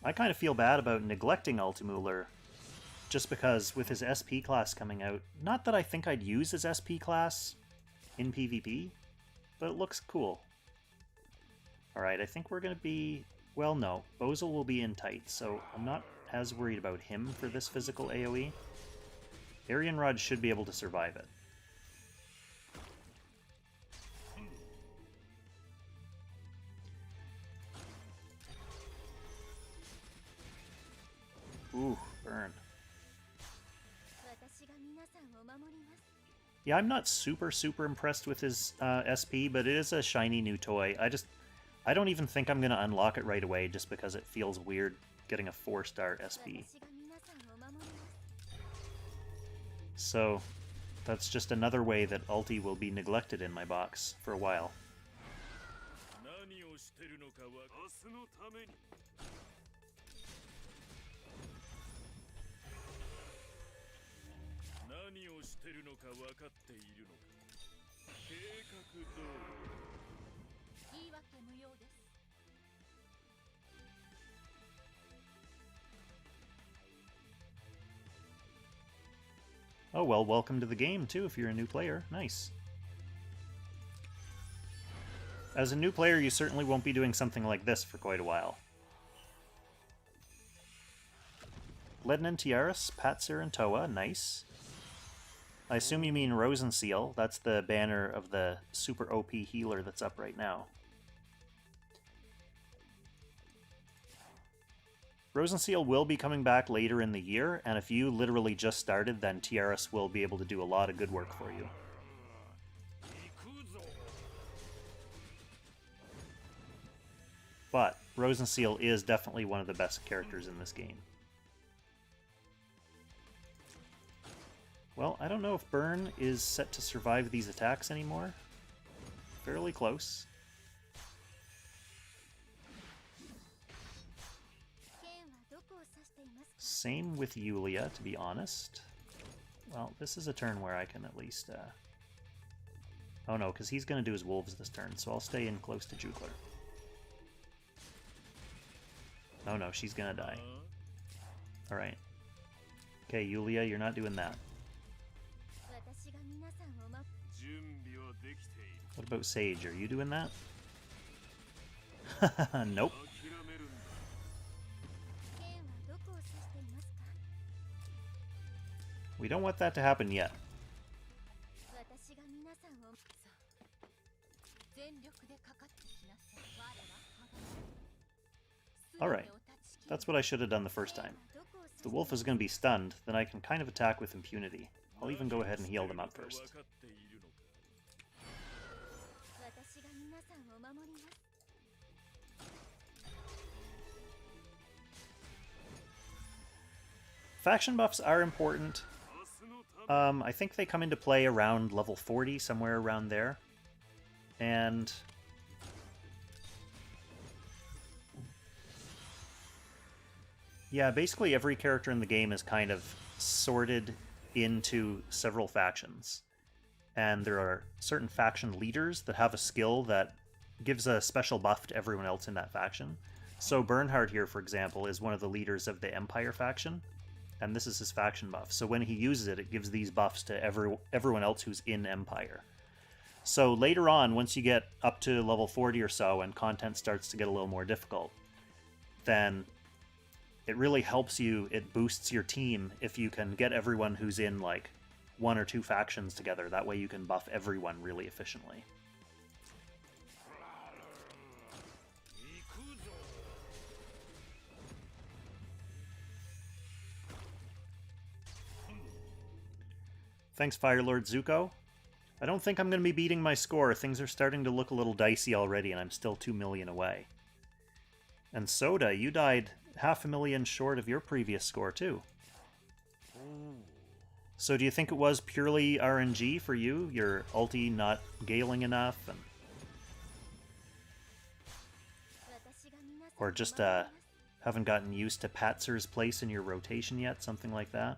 Speaker 1: I kind of feel bad about neglecting Ultimuller, just because with his SP class coming out, not that I think I'd use his SP class in PvP, but it looks cool. Alright, I think we're going to be... Well, no. Bozal will be in tight, so I'm not as worried about him for this physical AoE. Aryan Rod should be able to survive it. Ooh, burn. Yeah, I'm not super impressed with his SP, but it is a shiny new toy. I don't even think I'm going to unlock it right away just because it feels weird getting a 4-star SP. So, that's just another way that Ulti will be neglected in my box for a while. Oh well, welcome to the game too if you're a new player. Nice. As a new player, you certainly won't be doing something like this for quite a while. Lednin Tiaras, Patsir, and Toa, nice. I assume you mean Rosenseal. That's the banner of the super OP healer that's up right now. Rosenseal will be coming back later in the year, and if you literally just started, then Tiaras will be able to do a lot of good work for you. But Rosenseal is definitely one of the best characters in this game. Well, I don't know if Burn is set to survive these attacks anymore. Fairly close. Same with Yulia, to be honest. Well, this is a turn where I can at least... Oh no, because he's going to do his wolves this turn, so I'll stay in close to Jukler. Oh no, she's going to die. Alright. Okay, Yulia, you're not doing that. What about Sage? Are you doing that? Nope. We don't want that to happen yet. Alright. That's what I should have done the first time. If the wolf is going to be stunned, then I can kind of attack with impunity. I'll even go ahead and heal them up first. Faction buffs are important. I think they come into play around level 40, somewhere around there. And yeah, basically every character in the game is kind of sorted into several factions. And there are certain faction leaders that have a skill that gives a special buff to everyone else in that faction. So Bernhard here, for example, is one of the leaders of the Empire faction, and this is his faction buff. So when he uses it, it gives these buffs to everyone else who's in Empire. So later on, once you get up to level 40 or so and content starts to get a little more difficult, then it really helps you, it boosts your team if you can get everyone who's in like 1 or 2 factions together. That way you can buff everyone really efficiently. Thanks, Firelord Zuko. I don't think I'm going to be beating my score. Things are starting to look a little dicey already, and I'm still 2 million away. And Soda, you died 500,000 short of your previous score, too. So do you think it was purely RNG for you? Your ulti not galing enough? Or just haven't gotten used to Patzer's place in your rotation yet? Something like that?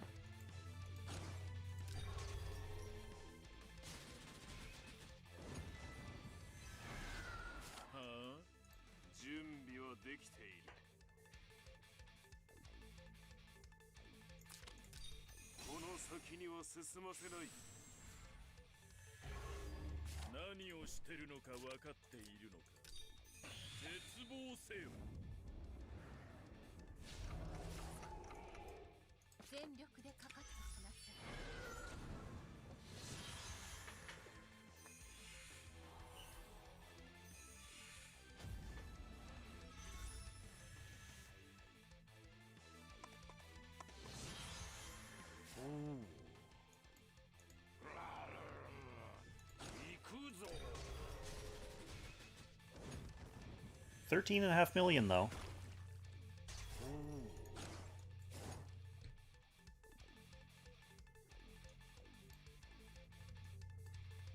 Speaker 1: $13.5 million, though.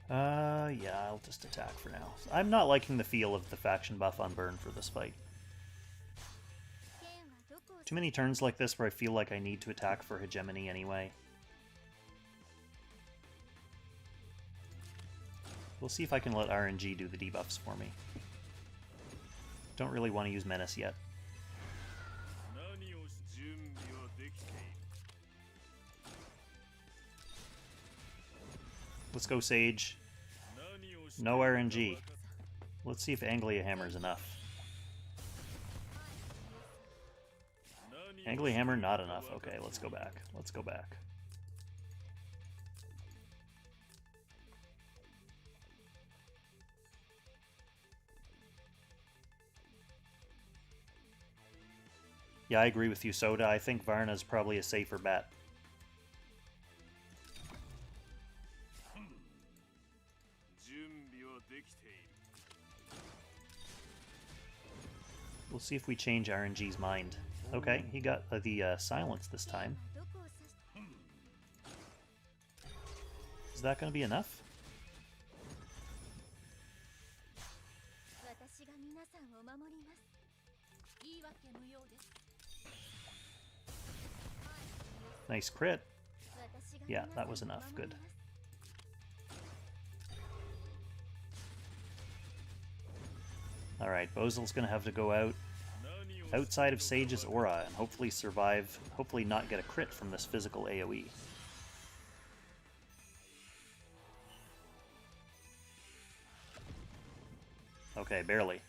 Speaker 1: Yeah, I'll just attack for now. I'm not liking the feel of the faction buff on burn for this fight. Too many turns like this where I feel like I need to attack for hegemony anyway. We'll see if I can let RNG do the debuffs for me. Don't really want to use Menace yet. Let's go Sage. No RNG. Let's see if Anglia Hammer's enough. Anglia Hammer, not enough. Okay, let's go back. Let's go back. Yeah, I agree with you, Soda. I think Varna's probably a safer bet. We'll see if we change RNG's mind. Okay, he got the silence this time. Is that going to be enough? Nice crit. Yeah, that was enough. Good. Alright, Bozel's going to have to go out outside of Sage's aura and hopefully survive, hopefully not get a crit from this physical AoE. Okay, barely.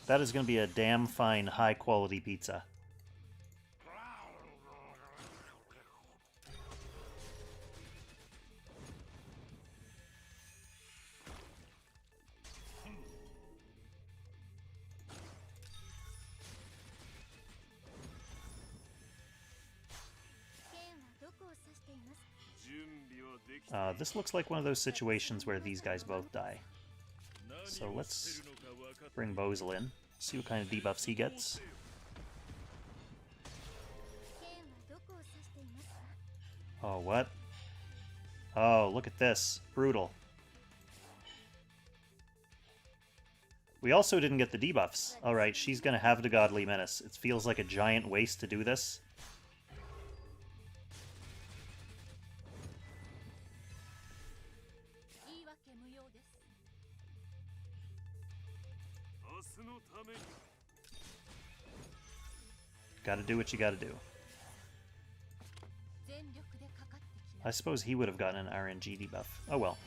Speaker 1: That is going to be a damn fine, high-quality pizza. This looks like one of those situations where these guys both die. So let's bring Bozel in, see what kind of debuffs he gets. Oh, what? Oh, look at this. Brutal. We also didn't get the debuffs. Alright, she's gonna have the Godly Menace. It feels like a giant waste to do this. Gotta do what you gotta do. I suppose he would have gotten an RNG debuff. Oh well.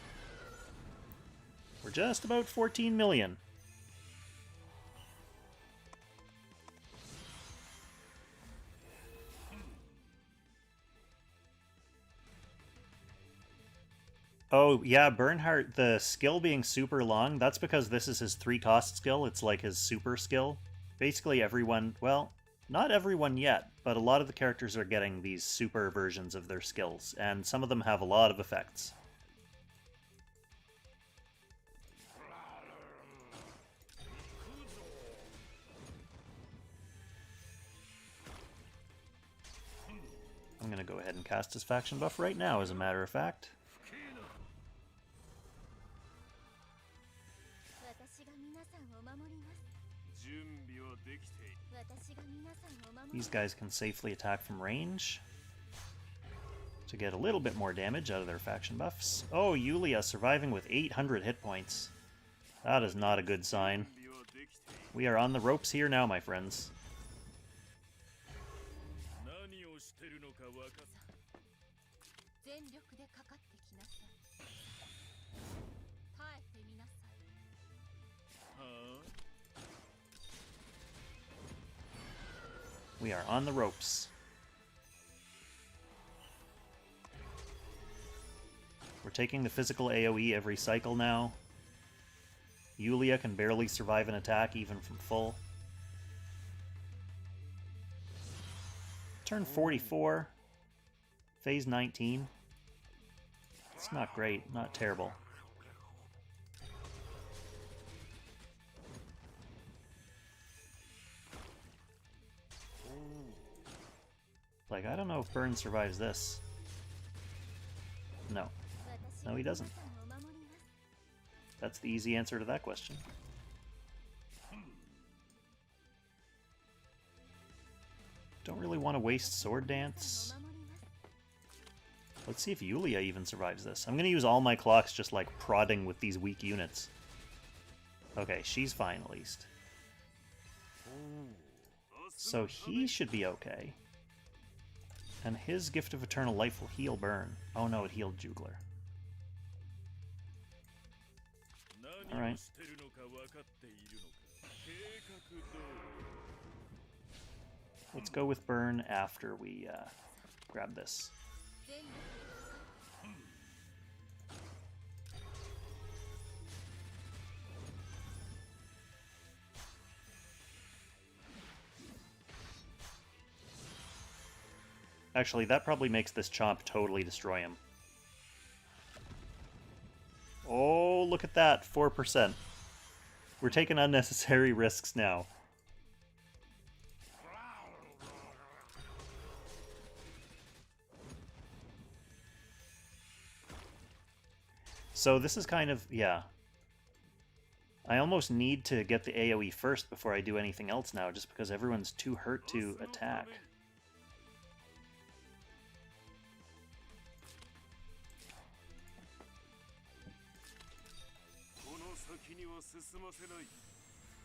Speaker 1: We're just about 14 million. Oh, yeah, Bernhardt, the skill being super long, that's because this is his 3-cost skill. It's like his super skill. Basically everyone, well, not everyone yet, but a lot of the characters are getting these super versions of their skills, and some of them have a lot of effects. I'm gonna go ahead and cast his faction buff right now, as a matter of fact. These guys can safely attack from range to get a little bit more damage out of their faction buffs. Oh, Yulia surviving with 800 hit points. That is not a good sign. We are on the ropes here now, my friends. We are on the ropes. We're taking the physical AoE every cycle now. Yulia can barely survive an attack even from full. Turn 44. Phase 19. It's not great, not terrible. Like, I don't know if Burn survives this. No. No, he doesn't. That's the easy answer to that question. Don't really want to waste Sword Dance. Let's see if Yulia even survives this. I'm going to use all my clocks just like prodding with these weak units. Okay, she's fine at least. So he should be okay. And his Gift of Eternal Life will heal Burn. Oh no, it healed Jugler. Alright. Let's go with Burn after we grab this. Actually, that probably makes this Chomp totally destroy him. Oh, look at that, 4%. We're taking unnecessary risks now. So this is kind of, yeah. I almost need to get the AoE first before I do anything else now, just because everyone's too hurt to attack.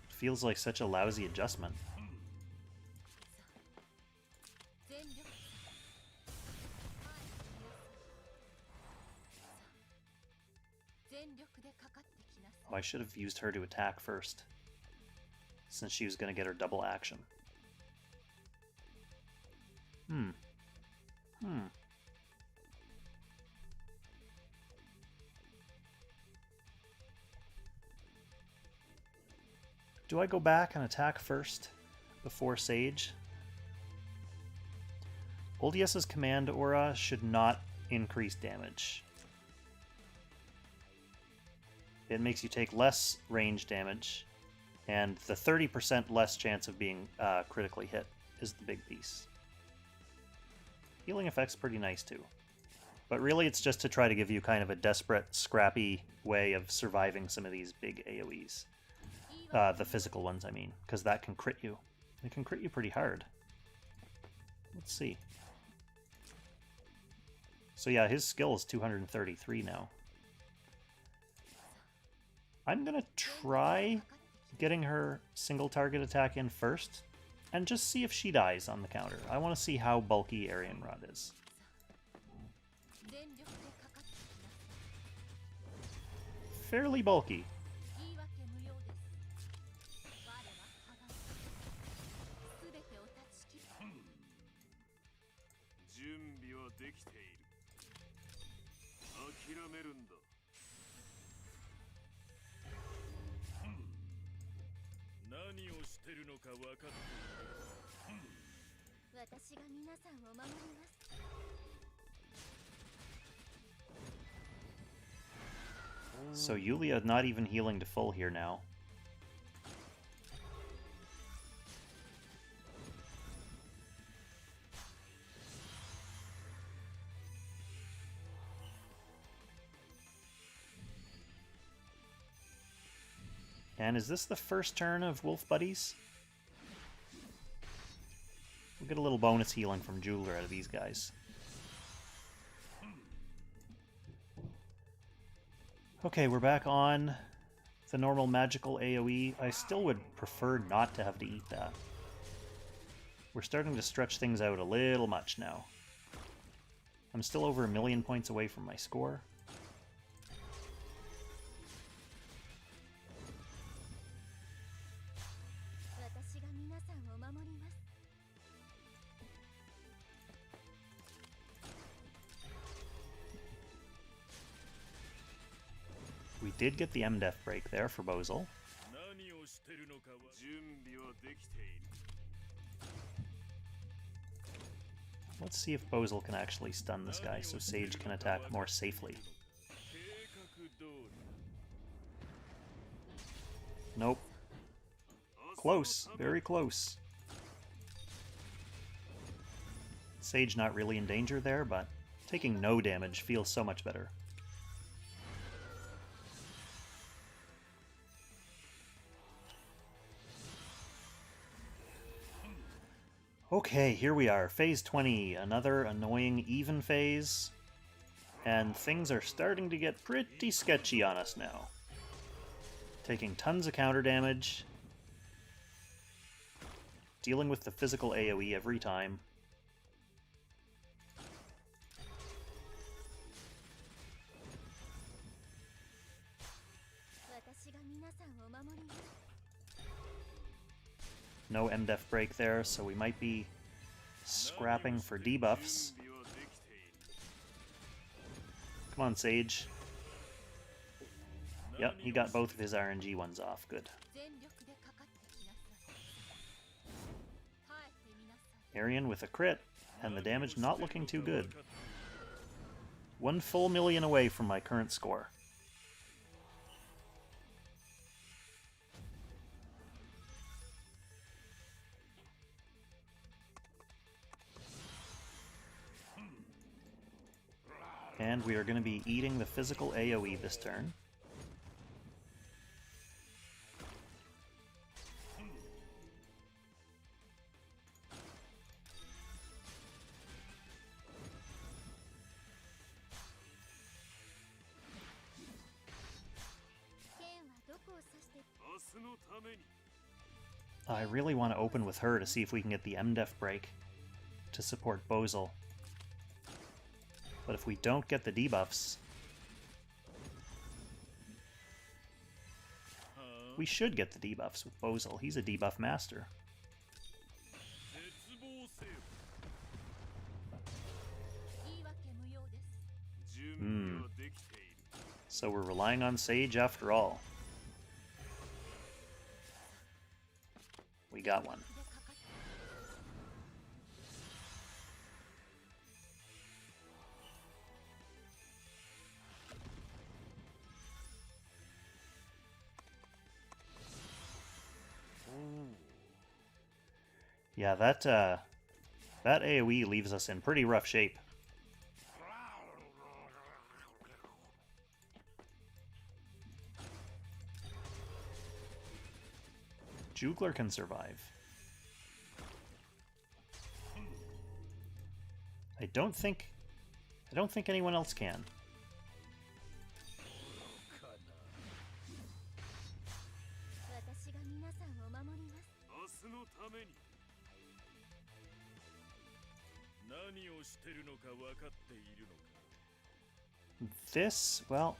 Speaker 1: Feels like such a lousy adjustment. Oh, I should have used her to attack first, since she was going to get her double action. Do I go back and attack first before Sage? Oldias's command aura should not increase damage. it makes you take less range damage, and the 30% less chance of being critically hit is the big piece. Healing effect's pretty nice too. But really it's just to try to give you kind of a desperate, scrappy way of surviving some of these big AoEs. The physical ones, I mean, because that can crit you. It can crit you pretty hard. Let's see. So yeah, his skill is 233 now. I'm gonna try getting her single target attack in first, and just see if she dies on the counter. I want to see how bulky Arian Rod is. Fairly bulky. So Yulia not even healing to full here now. And is this the first turn of Wolf Buddies? We'll get a little bonus healing from Jeweler out of these guys. Okay, we're back on the normal magical AoE. I still would prefer not to have to eat that. We're starting to stretch things out a little much now. I'm still over 1,000,000 points away from my score. We did get the MDef break there for Bozel. Let's see if Bozel can actually stun this guy so Sage can attack more safely. Nope. Close. Very close. Sage not really in danger there, but taking no damage feels so much better. Okay, here we are, phase 20, another annoying even phase, and things are starting to get pretty sketchy on us now. Taking tons of counter damage, dealing with the physical AoE every time. No MDef break there, so we might be scrapping for debuffs. Come on, Sage. Yep, he got both of his RNG ones off. Good. Arian with a crit, and the damage not looking too good. 1 full million away from my current score. And we are going to be eating the physical AoE this turn. I really want to open with her to see if we can get the MDef break to support Bozel. But if we don't get the debuffs, we should get the debuffs with Bozel. He's a debuff master. So we're relying on Sage after all. We got one. Yeah, that AoE leaves us in pretty rough shape. Jugler can survive. I don't think anyone else can. This, well,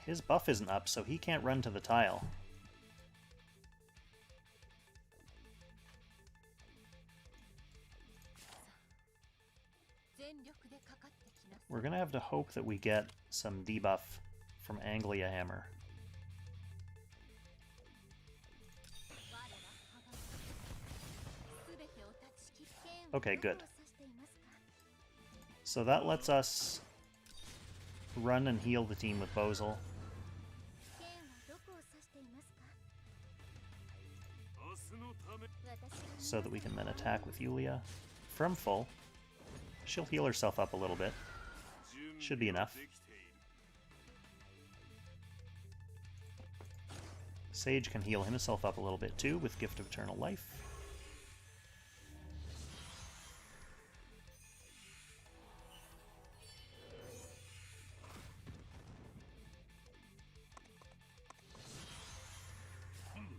Speaker 1: his buff isn't up, so he can't run to the tile. We're gonna have to hope that we get some debuff from Anglia Hammer. Okay, good. So that lets us run and heal the team with Bozal. So that we can then attack with Yulia from full. She'll heal herself up a little bit. Should be enough. Sage can heal himself up a little bit too with Gift of Eternal Life.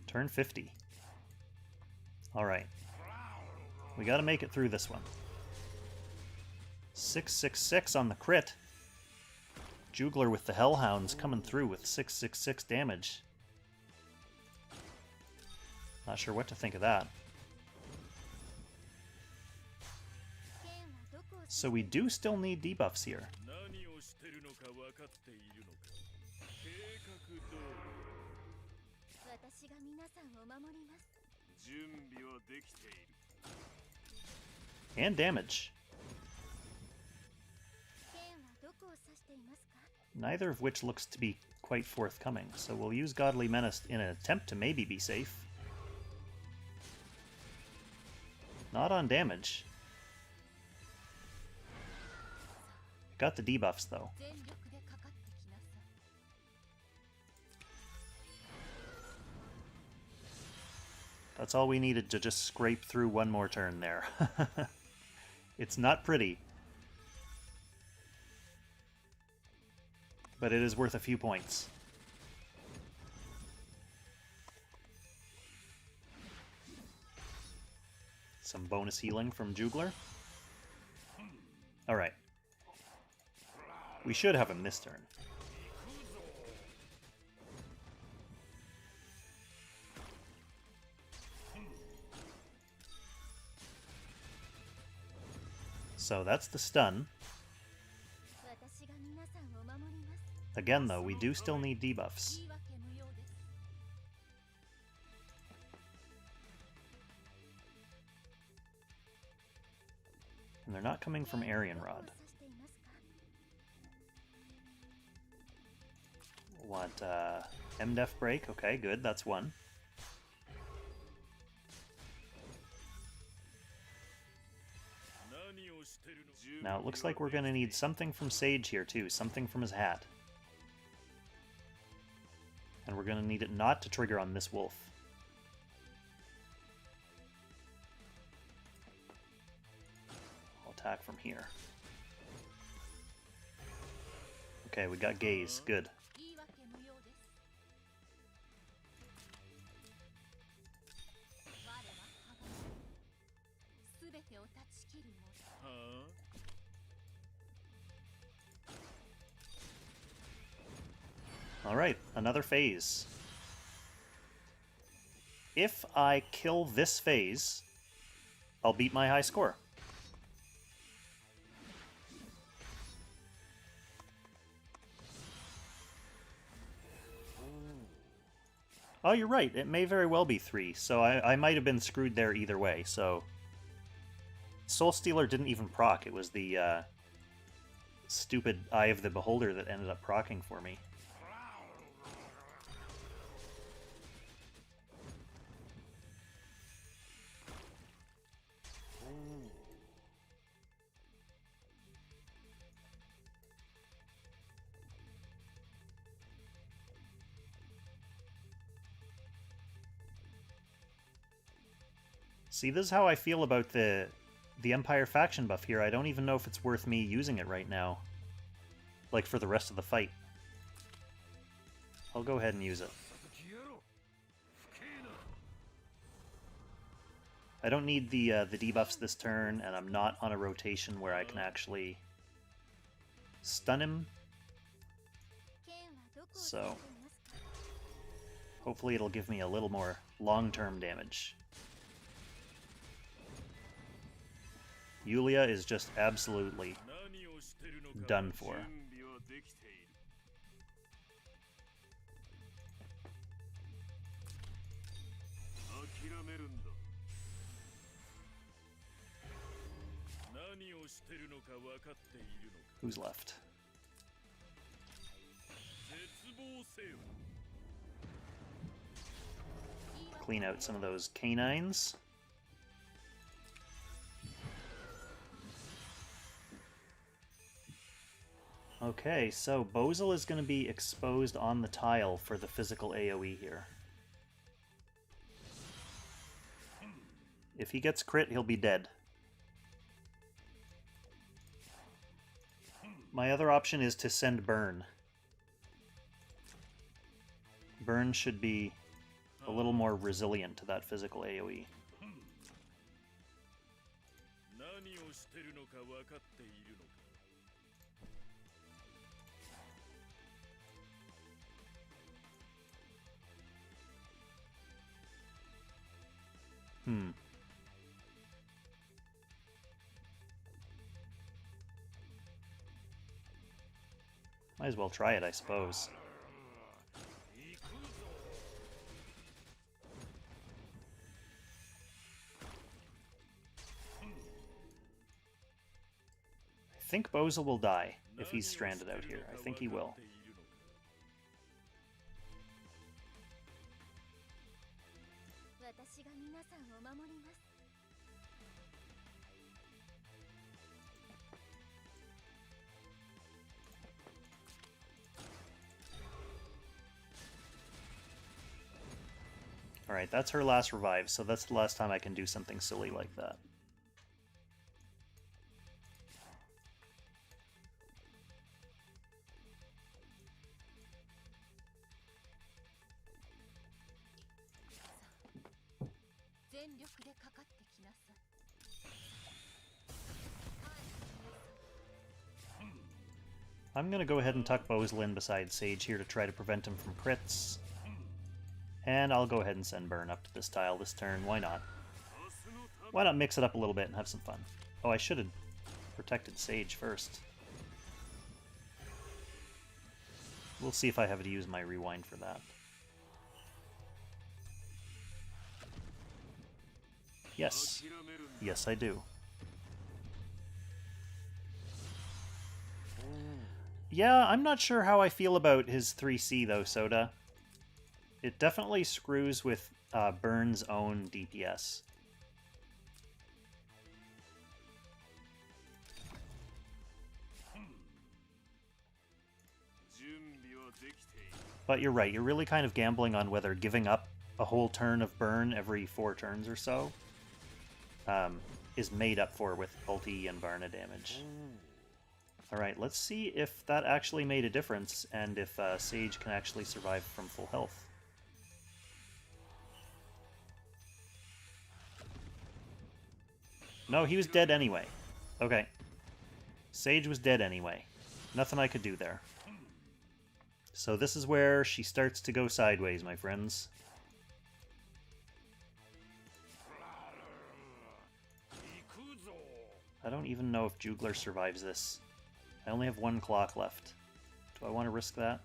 Speaker 1: Turn 50. Alright. We gotta make it through this one. 666 on the crit. Jugler with the Hellhounds coming through with 666 damage. Not sure what to think of that. So we do still need debuffs here. And damage. Neither of which looks to be quite forthcoming, so we'll use Godly Menace in an attempt to maybe be safe. Not on damage. Got the debuffs though. That's all we needed to just scrape through one more turn there. It's not pretty. But it is worth a few points. Some bonus healing from Jugler. Alright. We should have him this turn. So that's the stun. Again, though, we do still need debuffs. And they're not coming from Aryan Rod. Want MDef break? Okay, good, that's one. Now it looks like we're going to need something from Sage here too, something from his hat. And we're going to need it not to trigger on this wolf. I'll attack from here. Okay, we got Gaze, good. Alright, another phase. If I kill this phase, I'll beat my high score. Oh, you're right. It may very well be 3, so I might have been screwed there either way. So Soul Stealer didn't even proc. It was the stupid Eye of the Beholder that ended up proccing for me. See, this is how I feel about the Empire faction buff here. I don't even know if it's worth me using it right now. Like, for the rest of the fight. I'll go ahead and use it. I don't need the debuffs this turn, and I'm not on a rotation where I can actually stun him. So, hopefully it'll give me a little more long-term damage. Yulia is just absolutely done for. Who's left? Clean out some of those canines. Okay, so Bozel is going to be exposed on the tile for the physical AoE here. If he gets crit, he'll be dead. My other option is to send Burn. Burn should be a little more resilient to that physical AoE. Might as well try it, I suppose. I think Bozel will die if he's stranded out here. I think he will. Alright, that's her last revive, so that's the last time I can do something silly like that. I'm going to go ahead and tuck Bozel in beside Sage here to try to prevent him from crits. And I'll go ahead and send Burn up to this tile this turn. Why not? Why not mix it up a little bit and have some fun? Oh, I should have protected Sage first. We'll see if I have to use my rewind for that. Yes. Yes, I do. Yeah, I'm not sure how I feel about his 3C though, Soda. It definitely screws with Burn's own DPS. But you're right, you're really kind of gambling on whether giving up a whole turn of Burn every 4 turns or so is made up for with ulti and Varna damage. Alright, let's see if that actually made a difference, and if Sage can actually survive from full health. No, he was dead anyway. Okay. Sage was dead anyway. Nothing I could do there. So this is where she starts to go sideways, my friends. I don't even know if Jugler survives this. I only have 1 clock left. Do I want to risk that?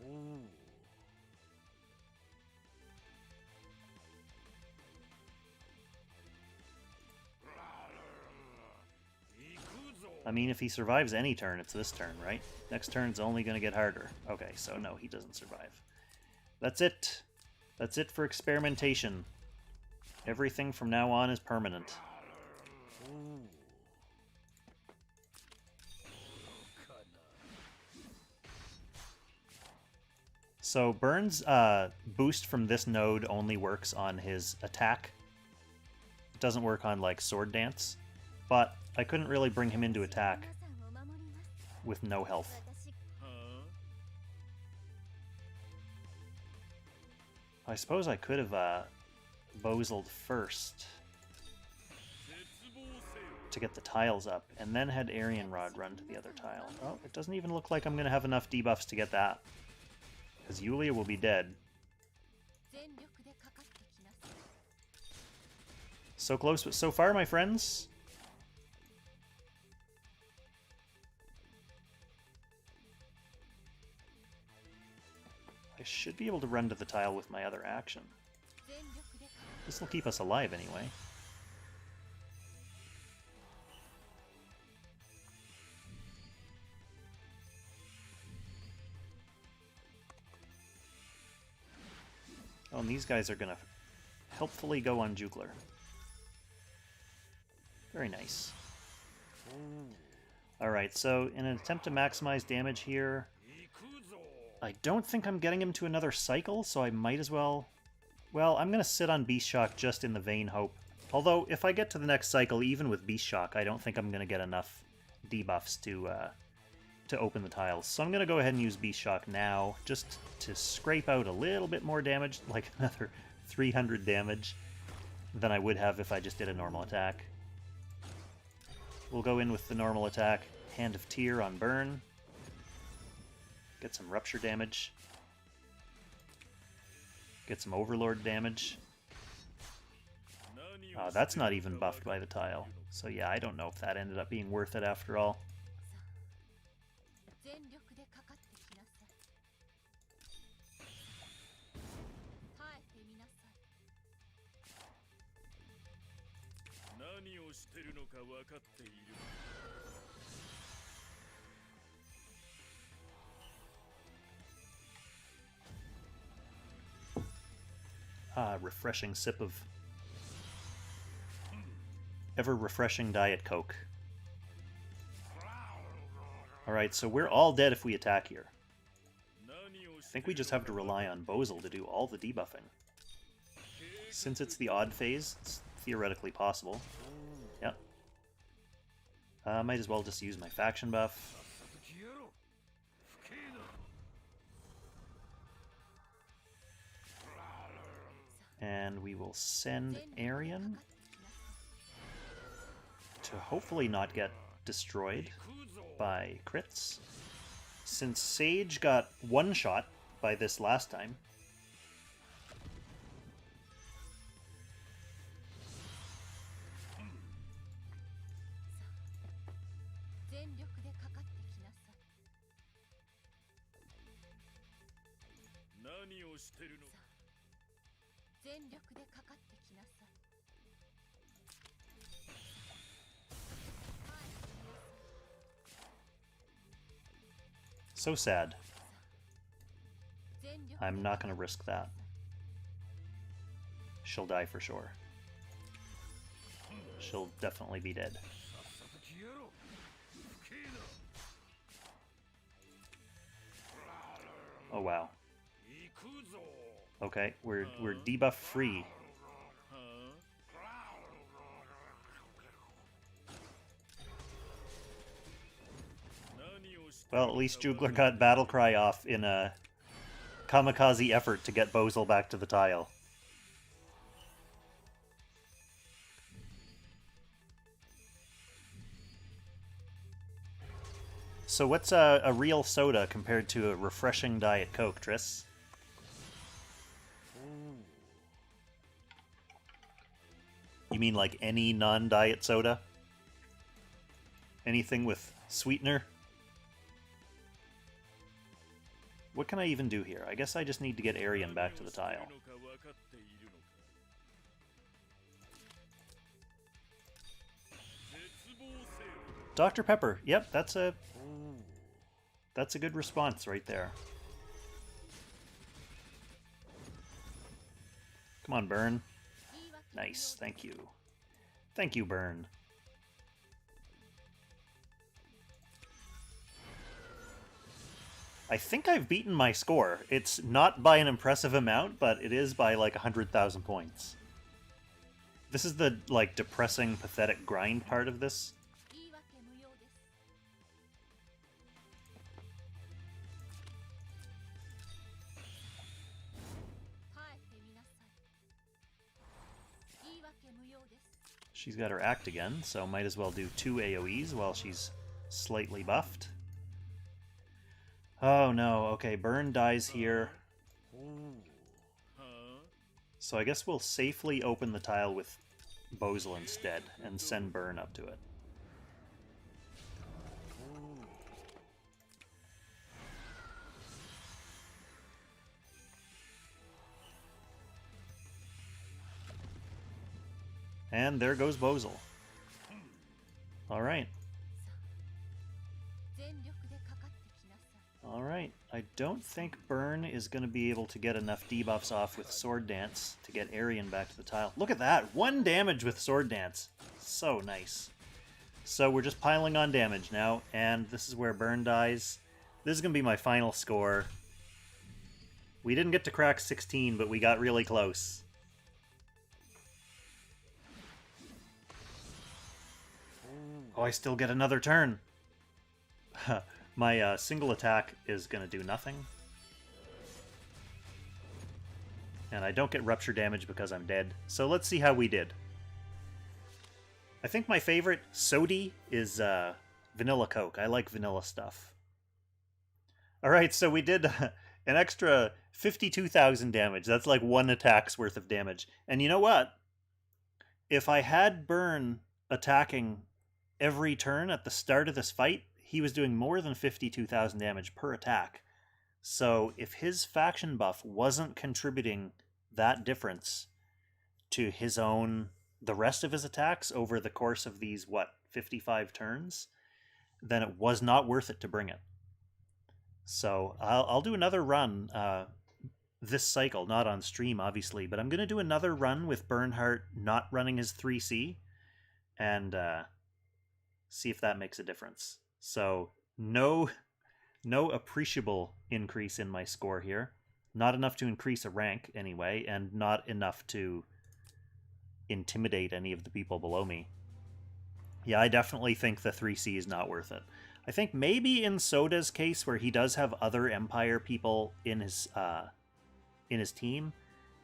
Speaker 1: I mean, if he survives any turn, it's this turn, right? Next turn's only going to get harder. Okay, so no, he doesn't survive. That's it. That's it for experimentation. Everything from now on is permanent. So Burn's boost from this node only works on his attack. It doesn't work on, like, Sword Dance. But I couldn't really bring him into attack with no health. I suppose I could have Bozeled first to get the tiles up, and then had Aryan Rod run to the other tile. Oh, it doesn't even look like I'm going to have enough debuffs to get that, because Yulia will be dead. So close, but so far, my friends. I should be able to run to the tile with my other action. This will keep us alive anyway. Oh, and these guys are going to helpfully go on Jugler. Very nice. Alright, so in an attempt to maximize damage here, I don't think I'm getting him to another cycle, so I might as well... Well, I'm going to sit on Beast Shock just in the vain hope. Although, if I get to the next cycle, even with Beast Shock, I don't think I'm going to get enough debuffs to open the tiles. So I'm going to go ahead and use Beast Shock now, just to scrape out a little bit more damage, like another 300 damage, than I would have if I just did a normal attack. We'll go in with the normal attack, Hand of Tyr on burn. Get some Rupture damage. Get some Overlord damage. That's not even buffed by the tile. So yeah, I don't know if that ended up being worth it after all. Refreshing sip of ever-refreshing Diet Coke. Alright, so we're all dead if we attack here. I think we just have to rely on Bozel to do all the debuffing. Since it's the odd phase, it's theoretically possible. Yep. Might as well just use my faction buff. And we will send Aryan to hopefully not get destroyed by crits. Since Sage got one shot by this last time, so sad. I'm not going to risk that. She'll die for sure. She'll definitely be dead. Oh wow. Okay, we're debuff free. Well, at least Jugler got Battlecry off in a kamikaze effort to get Bozel back to the tile. So what's a real soda compared to a refreshing Diet Coke, Triss? You mean like any non-diet soda? Anything with sweetener? What can I even do here? I guess I just need to get Aryan back to the tile. Dr. Pepper. Yep, that's a good response right there. Come on, Burn. Nice, thank you. Thank you, Burn. I think I've beaten my score. It's not by an impressive amount, but it is by like 100,000 points. This is the, like, depressing, pathetic grind part of this. She's got her act again, so might as well do 2 AoEs while she's slightly buffed. Oh no, okay, Burn dies here. So I guess we'll safely open the tile with Bozal instead and send Burn up to it. And there goes Bozal. Alright. Alright, I don't think Burn is going to be able to get enough debuffs off with Sword Dance to get Arian back to the tile. Look at that! 1 damage with Sword Dance! So nice. So we're just piling on damage now, and this is where Burn dies. This is going to be my final score. We didn't get to crack 16, but we got really close. Oh, I still get another turn. My single attack is going to do nothing. And I don't get rupture damage because I'm dead. So let's see how we did. I think my favorite sody is vanilla Coke. I like vanilla stuff. Alright, so we did an extra 52,000 damage. That's like 1 attack's worth of damage. And you know what? If I had Burn attacking every turn at the start of this fight, he was doing more than 52,000 damage per attack. So if his faction buff wasn't contributing that difference to his own, the rest of his attacks over the course of these, 55 turns, then it was not worth it to bring it. So I'll do another run this cycle, not on stream, obviously, but I'm going to do another run with Bernhardt not running his 3C and see if that makes a difference. So no appreciable increase in my score here. Not enough to increase a rank anyway, and not enough to intimidate any of the people below me. Yeah, I definitely think the 3C is not worth it. I think maybe in Soda's case, where he does have other Empire people in his team,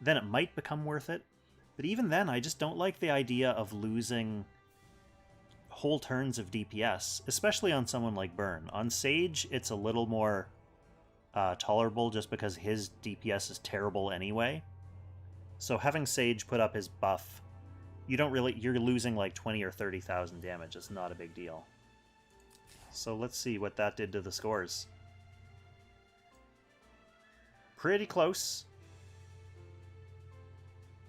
Speaker 1: then it might become worth it. But even then, I just don't like the idea of losing whole turns of DPS, especially on someone like Burn. On Sage, it's a little more tolerable just because his DPS is terrible anyway. So having Sage put up his buff, you're losing like 20 or 30,000 damage. It's not a big deal. So let's see what that did to the scores. Pretty close.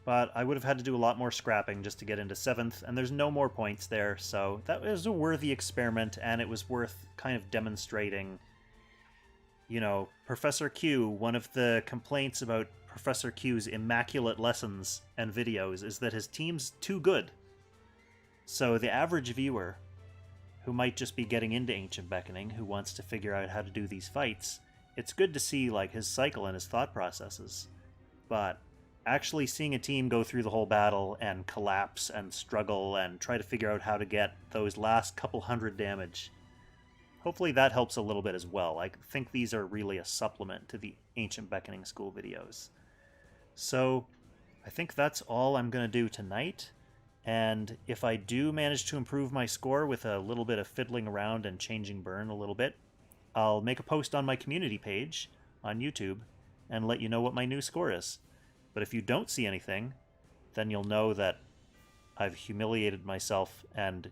Speaker 1: But I would have had to do a lot more scrapping just to get into 7th, and there's no more points there, so that was a worthy experiment, and it was worth kind of demonstrating, you know, Professor Q. One of the complaints about Professor Q's immaculate lessons and videos is that his team's too good. So the average viewer, who might just be getting into Ancient Beckoning, who wants to figure out how to do these fights, it's good to see, like, his cycle and his thought processes. But actually seeing a team go through the whole battle and collapse and struggle and try to figure out how to get those last couple hundred damage, hopefully that helps a little bit as well. I think these are really a supplement to the Ancient Beckoning School videos. So I think that's all I'm going to do tonight. And if I do manage to improve my score with a little bit of fiddling around and changing Burn a little bit, I'll make a post on my community page on YouTube and let you know what my new score is. But if you don't see anything, then you'll know that I've humiliated myself and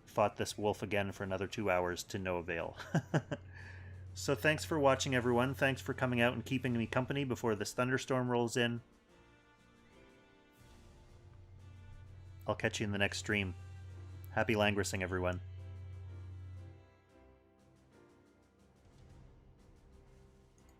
Speaker 1: fought this wolf again for another 2 hours to no avail. So thanks for watching, everyone. Thanks for coming out and keeping me company before this thunderstorm rolls in. I'll catch you in the next stream. Happy languishing, everyone.